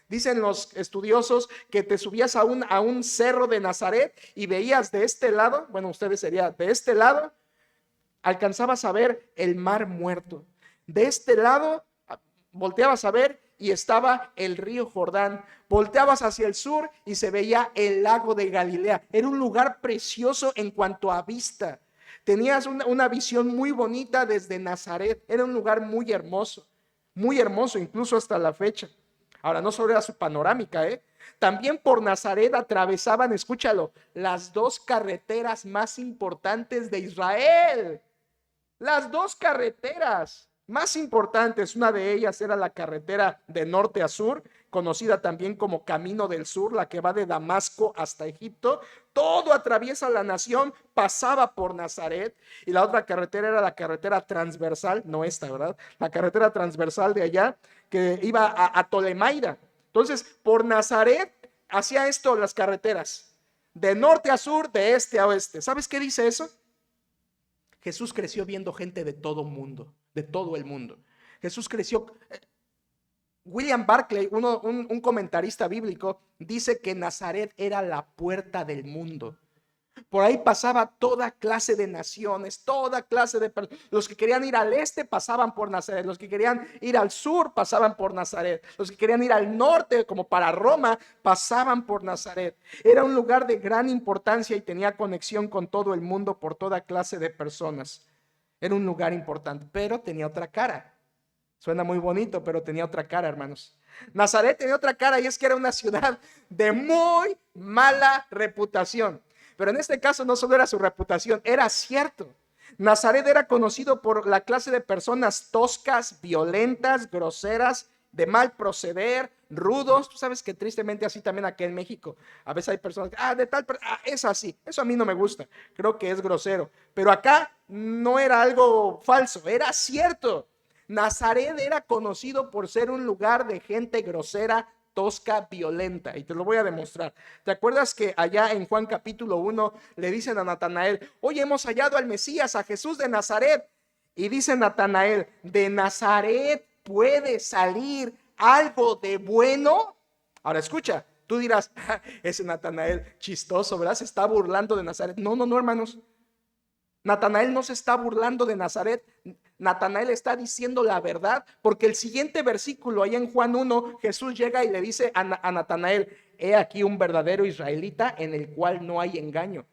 Dicen los estudiosos que te subías a un cerro de Nazaret y veías de este lado, bueno, ustedes serían de este lado, alcanzabas a ver el mar muerto. De este lado, volteabas a ver y estaba el río Jordán. Volteabas hacia el sur y se veía el lago de Galilea. Era un lugar precioso en cuanto a vista. Tenías una visión muy bonita desde Nazaret. Era un lugar muy hermoso incluso hasta la fecha. Ahora, no solo era su panorámica, también por Nazaret atravesaban, escúchalo, las dos carreteras más importantes de Israel. Las dos carreteras más importantes, una de ellas era la carretera de norte a sur, conocida también como Camino del Sur, la que va de Damasco hasta Egipto. Todo atraviesa la nación, pasaba por Nazaret. Y la otra carretera era la carretera transversal, no esta, ¿verdad? La carretera transversal de allá, que iba a Tolemaida. Entonces, por Nazaret hacía esto las carreteras, de norte a sur, de este a oeste. ¿Sabes qué dice eso? Jesús creció viendo gente de todo mundo, de todo el mundo. Jesús creció. William Barclay, un comentarista bíblico, dice que Nazaret era la puerta del mundo. Por ahí pasaba toda clase de naciones, toda clase de personas. Los que querían ir al este pasaban por Nazaret, los que querían ir al sur pasaban por Nazaret, los que querían ir al norte, como para Roma, pasaban por Nazaret. Era un lugar de gran importancia y tenía conexión con todo el mundo por toda clase de personas. Era un lugar importante, pero tenía otra cara. Suena muy bonito, pero tenía otra cara, hermanos. Nazaret tenía otra cara, y es que era una ciudad de muy mala reputación. Pero en este caso no solo era su reputación, era cierto. Nazaret era conocido por la clase de personas toscas, violentas, groseras, de mal proceder, rudos. Tú sabes que tristemente así también aquí en México. A veces hay personas que, es así. Eso a mí no me gusta. Creo que es grosero. Pero acá no era algo falso, era cierto. Nazaret era conocido por ser un lugar de gente grosera, tosca, violenta, y te lo voy a demostrar. ¿Te acuerdas que allá en Juan capítulo 1 le dicen a Natanael, hoy hemos hallado al Mesías, a Jesús de Nazaret? Y dice Natanael, ¿de Nazaret puede salir algo de bueno? Ahora escucha, tú dirás, ese Natanael chistoso, ¿verdad? Se está burlando de Nazaret. No, hermanos. Natanael no se está burlando de Nazaret. Natanael está diciendo la verdad, porque el siguiente versículo, allá en Juan 1, Jesús llega y le dice a Natanael, he aquí un verdadero israelita en el cual no hay engaño.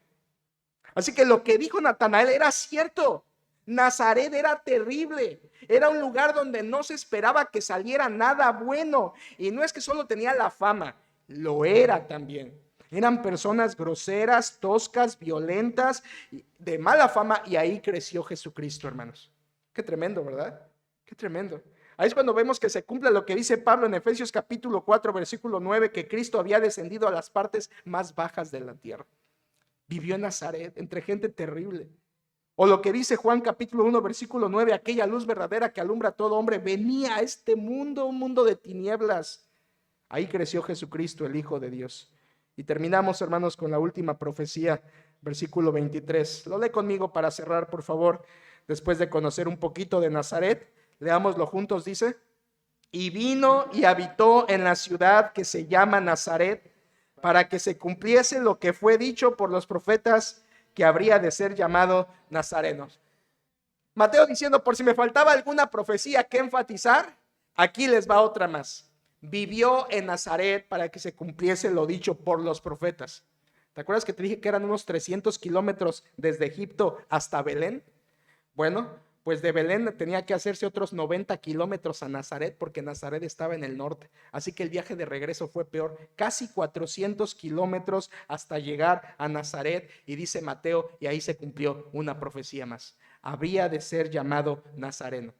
Así que lo que dijo Natanael era cierto. Nazaret era terrible, era un lugar donde no se esperaba que saliera nada bueno, y no es que solo tenía la fama, lo era también. Eran personas groseras, toscas, violentas, de mala fama, y ahí creció Jesucristo, hermanos. Qué tremendo, ¿verdad? Qué tremendo. Ahí es cuando vemos que se cumple lo que dice Pablo en Efesios capítulo 4, versículo 9, que Cristo había descendido a las partes más bajas de la tierra. Vivió en Nazaret, entre gente terrible. O lo que dice Juan capítulo 1, versículo 9, aquella luz verdadera que alumbra a todo hombre, venía a este mundo, un mundo de tinieblas. Ahí creció Jesucristo, el Hijo de Dios. Y terminamos, hermanos, con la última profecía, versículo 23. Lo lee conmigo para cerrar, por favor. Después de conocer un poquito de Nazaret, leámoslo juntos, dice, y vino y habitó en la ciudad que se llama Nazaret, para que se cumpliese lo que fue dicho por los profetas, que habría de ser llamado Nazareno. Mateo diciendo, por si me faltaba alguna profecía que enfatizar, aquí les va otra más. vivió en Nazaret para que se cumpliese lo dicho por los profetas. ¿Te acuerdas que te dije que eran unos 300 kilómetros desde Egipto hasta Belén? Bueno, pues de Belén tenía que hacerse otros 90 kilómetros a Nazaret porque Nazaret estaba en el norte. Así que el viaje de regreso fue peor, casi 400 kilómetros hasta llegar a Nazaret. Y dice Mateo, y ahí se cumplió una profecía más. Habría de ser llamado Nazareno.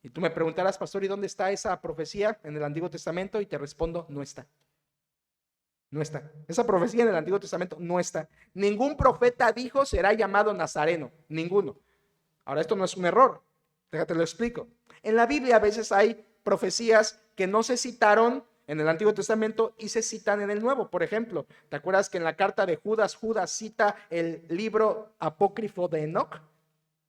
Y tú me preguntarás, pastor, ¿y dónde está esa profecía en el Antiguo Testamento? Y te respondo, no está. No está. Esa profecía en el Antiguo Testamento no está. Ningún profeta dijo será llamado Nazareno. Ninguno. Ahora, esto no es un error. Déjate lo explico. En la Biblia a veces hay profecías que no se citaron en el Antiguo Testamento y se citan en el Nuevo. Por ejemplo, ¿te acuerdas que en la carta de Judas, Judas cita el libro apócrifo de Enoc?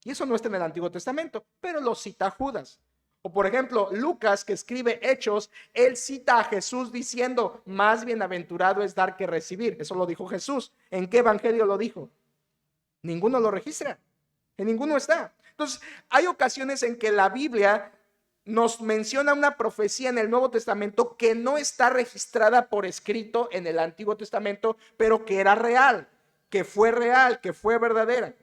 Y eso no está en el Antiguo Testamento, pero lo cita Judas. O por ejemplo, Lucas, que escribe Hechos, él cita a Jesús diciendo, más bienaventurado es dar que recibir. Eso lo dijo Jesús. ¿En qué evangelio lo dijo? Ninguno lo registra. En ninguno está. Entonces, hay ocasiones en que la Biblia nos menciona una profecía en el Nuevo Testamento que no está registrada por escrito en el Antiguo Testamento, pero que era real, que fue verdadera.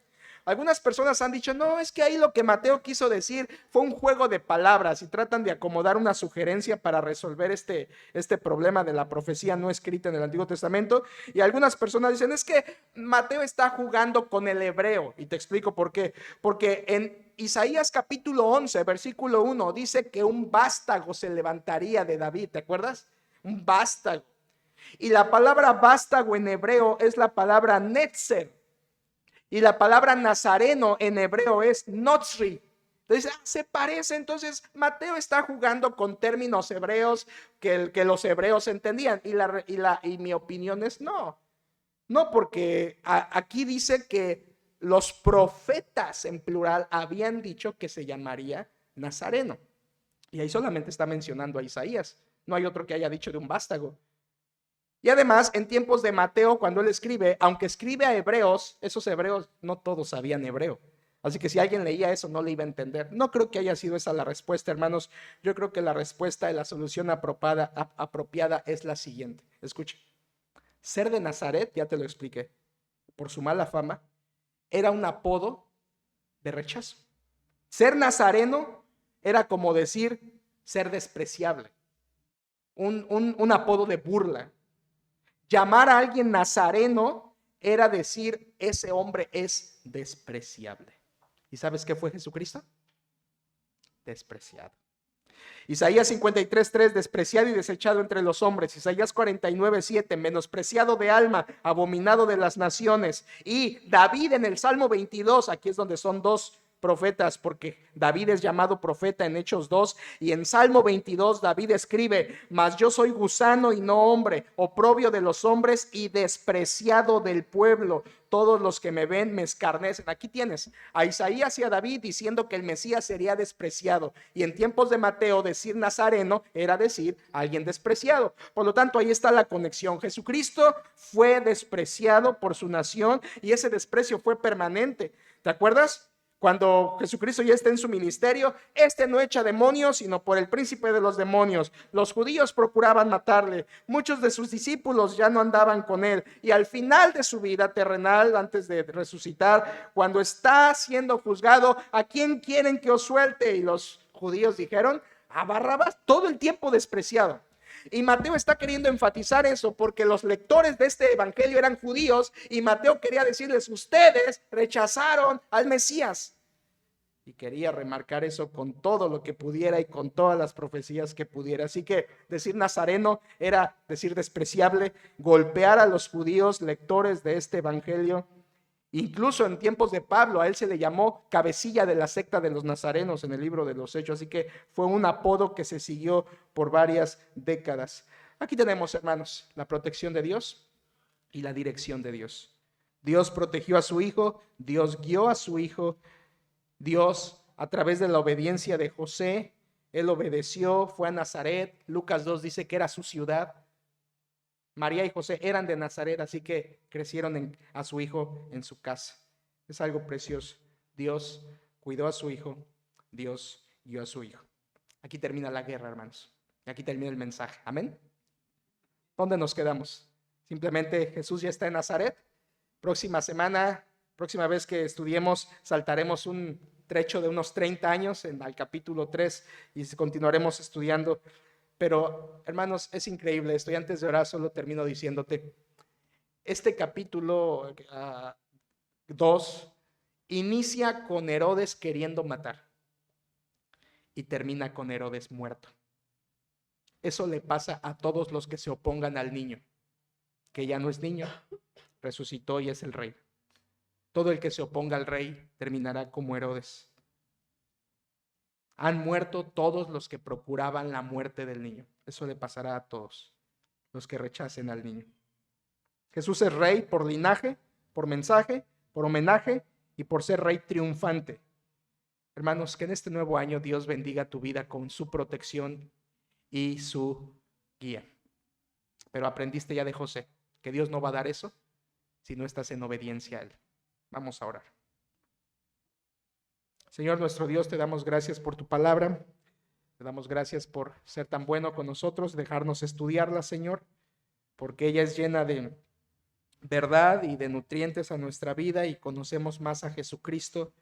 Algunas personas han dicho, no, es que ahí lo que Mateo quiso decir fue un juego de palabras y tratan de acomodar una sugerencia para resolver este problema de la profecía no escrita en el Antiguo Testamento. Y algunas personas dicen, es que Mateo está jugando con el hebreo. Y te explico por qué. Porque en Isaías capítulo 11, versículo 1, dice que un vástago se levantaría de David. ¿Te acuerdas? Un vástago. Y la palabra vástago en hebreo es la palabra netzer. Y la palabra nazareno en hebreo es notzri. Entonces, se parece. Entonces, Mateo está jugando con términos hebreos que los hebreos entendían. Y mi opinión es no. No, porque aquí dice que los profetas en plural habían dicho que se llamaría Nazareno. Y ahí solamente está mencionando a Isaías. No hay otro que haya dicho de un vástago. Y además, en tiempos de Mateo, cuando él escribe, aunque escribe a hebreos, esos hebreos no todos sabían hebreo. Así que si alguien leía eso, no le iba a entender. No creo que haya sido esa la respuesta, hermanos. Yo creo que la respuesta y la solución apropiada es la siguiente. Escuche. Ser de Nazaret, ya te lo expliqué, por su mala fama, era un apodo de rechazo. Ser nazareno era como decir ser despreciable. Un apodo de burla. Llamar a alguien nazareno era decir, ese hombre es despreciable. ¿Y sabes qué fue Jesucristo? Despreciado. Isaías 53:3, despreciado y desechado entre los hombres. Isaías 49:7, menospreciado de alma, abominado de las naciones. Y David en el Salmo 22, aquí es donde son dos profetas, porque David es llamado profeta en Hechos 2, y en Salmo 22 David escribe, mas yo soy gusano y no hombre, oprobio de los hombres y despreciado del pueblo. Todos los que me ven me escarnecen. Aquí tienes a Isaías y a David diciendo que el Mesías sería despreciado. Y en tiempos de Mateo, decir nazareno era decir alguien despreciado. Por lo tanto, ahí está la conexión. Jesucristo fue despreciado por su nación y ese desprecio fue permanente. ¿Te acuerdas? Cuando Jesucristo ya está en su ministerio, no echa demonios, sino por el príncipe de los demonios. Los judíos procuraban matarle. Muchos de sus discípulos ya no andaban con él. Y al final de su vida terrenal, antes de resucitar, cuando está siendo juzgado, ¿a quién quieren que os suelte? Y los judíos dijeron, a Barrabás, todo el tiempo despreciado. Y Mateo está queriendo enfatizar eso porque los lectores de este evangelio eran judíos y Mateo quería decirles, ustedes rechazaron al Mesías. Y quería remarcar eso con todo lo que pudiera y con todas las profecías que pudiera. Así que decir nazareno era decir despreciable, golpear a los judíos lectores de este evangelio. Incluso en tiempos de Pablo, a él se le llamó cabecilla de la secta de los nazarenos en el libro de los Hechos. Así que fue un apodo que se siguió por varias décadas. Aquí tenemos, hermanos, la protección de Dios y la dirección de Dios. Dios protegió a su hijo, Dios guió a su hijo, Dios a través de la obediencia de José, él obedeció, fue a Nazaret. Lucas 2 dice que era su ciudad. María y José eran de Nazaret, así que crecieron a su hijo en su casa. Es algo precioso. Dios cuidó a su hijo, Dios guió a su hijo. Aquí termina la guerra, hermanos. Y aquí termina el mensaje. Amén. ¿Dónde nos quedamos? Simplemente Jesús ya está en Nazaret. Próxima semana, próxima vez que estudiemos, saltaremos un trecho de unos 30 años al capítulo 3 y continuaremos estudiando. Pero, hermanos, es increíble esto. Y antes de orar, solo termino diciéndote, este capítulo 2 inicia con Herodes queriendo matar y termina con Herodes muerto. Eso le pasa a todos los que se opongan al niño, que ya no es niño, resucitó y es el rey. Todo el que se oponga al rey terminará como Herodes. Han muerto todos los que procuraban la muerte del niño. Eso le pasará a todos los que rechacen al niño. Jesús es rey por linaje, por mensaje, por homenaje y por ser rey triunfante. Hermanos, que en este nuevo año Dios bendiga tu vida con su protección y su guía. Pero aprendiste ya de José que Dios no va a dar eso si no estás en obediencia a Él. Vamos a orar. Señor nuestro Dios, te damos gracias por tu palabra. Te damos gracias por ser tan bueno con nosotros, dejarnos estudiarla, Señor, porque ella es llena de verdad y de nutrientes a nuestra vida y conocemos más a Jesucristo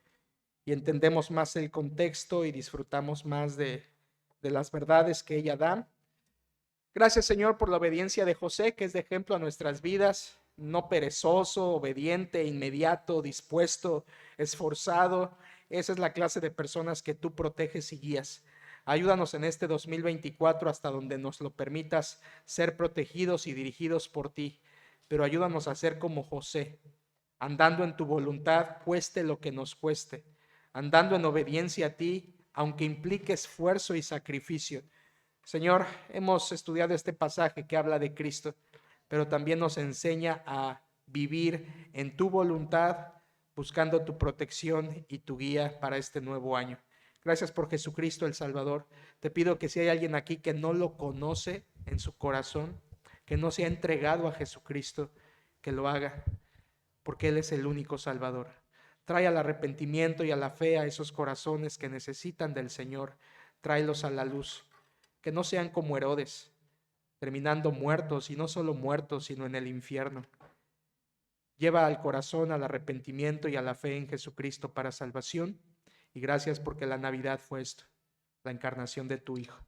y entendemos más el contexto y disfrutamos más de las verdades que ella da. Gracias, Señor, por la obediencia de José, que es de ejemplo a nuestras vidas, no perezoso, obediente, inmediato, dispuesto, esforzado. Esa es la clase de personas que tú proteges y guías. Ayúdanos en este 2024 hasta donde nos lo permitas ser protegidos y dirigidos por ti, pero ayúdanos a ser como José, andando en tu voluntad, cueste lo que nos cueste, andando en obediencia a ti, aunque implique esfuerzo y sacrificio. Señor, hemos estudiado este pasaje que habla de Cristo, pero también nos enseña a vivir en tu voluntad, buscando tu protección y tu guía para este nuevo año. Gracias por Jesucristo el Salvador. Te pido que si hay alguien aquí que no lo conoce en su corazón, que no se ha entregado a Jesucristo, que lo haga, porque Él es el único Salvador. Trae al arrepentimiento y a la fe a esos corazones que necesitan del Señor. Tráelos a la luz. Que no sean como Herodes, terminando muertos, y no solo muertos, sino en el infierno. Lleva al corazón al arrepentimiento y a la fe en Jesucristo para salvación. Y gracias porque la Navidad fue esto, la encarnación de tu Hijo.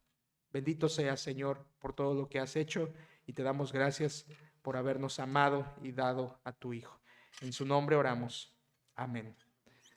Bendito seas, Señor, por todo lo que has hecho, y te damos gracias por habernos amado y dado a tu Hijo. En su nombre oramos. Amén.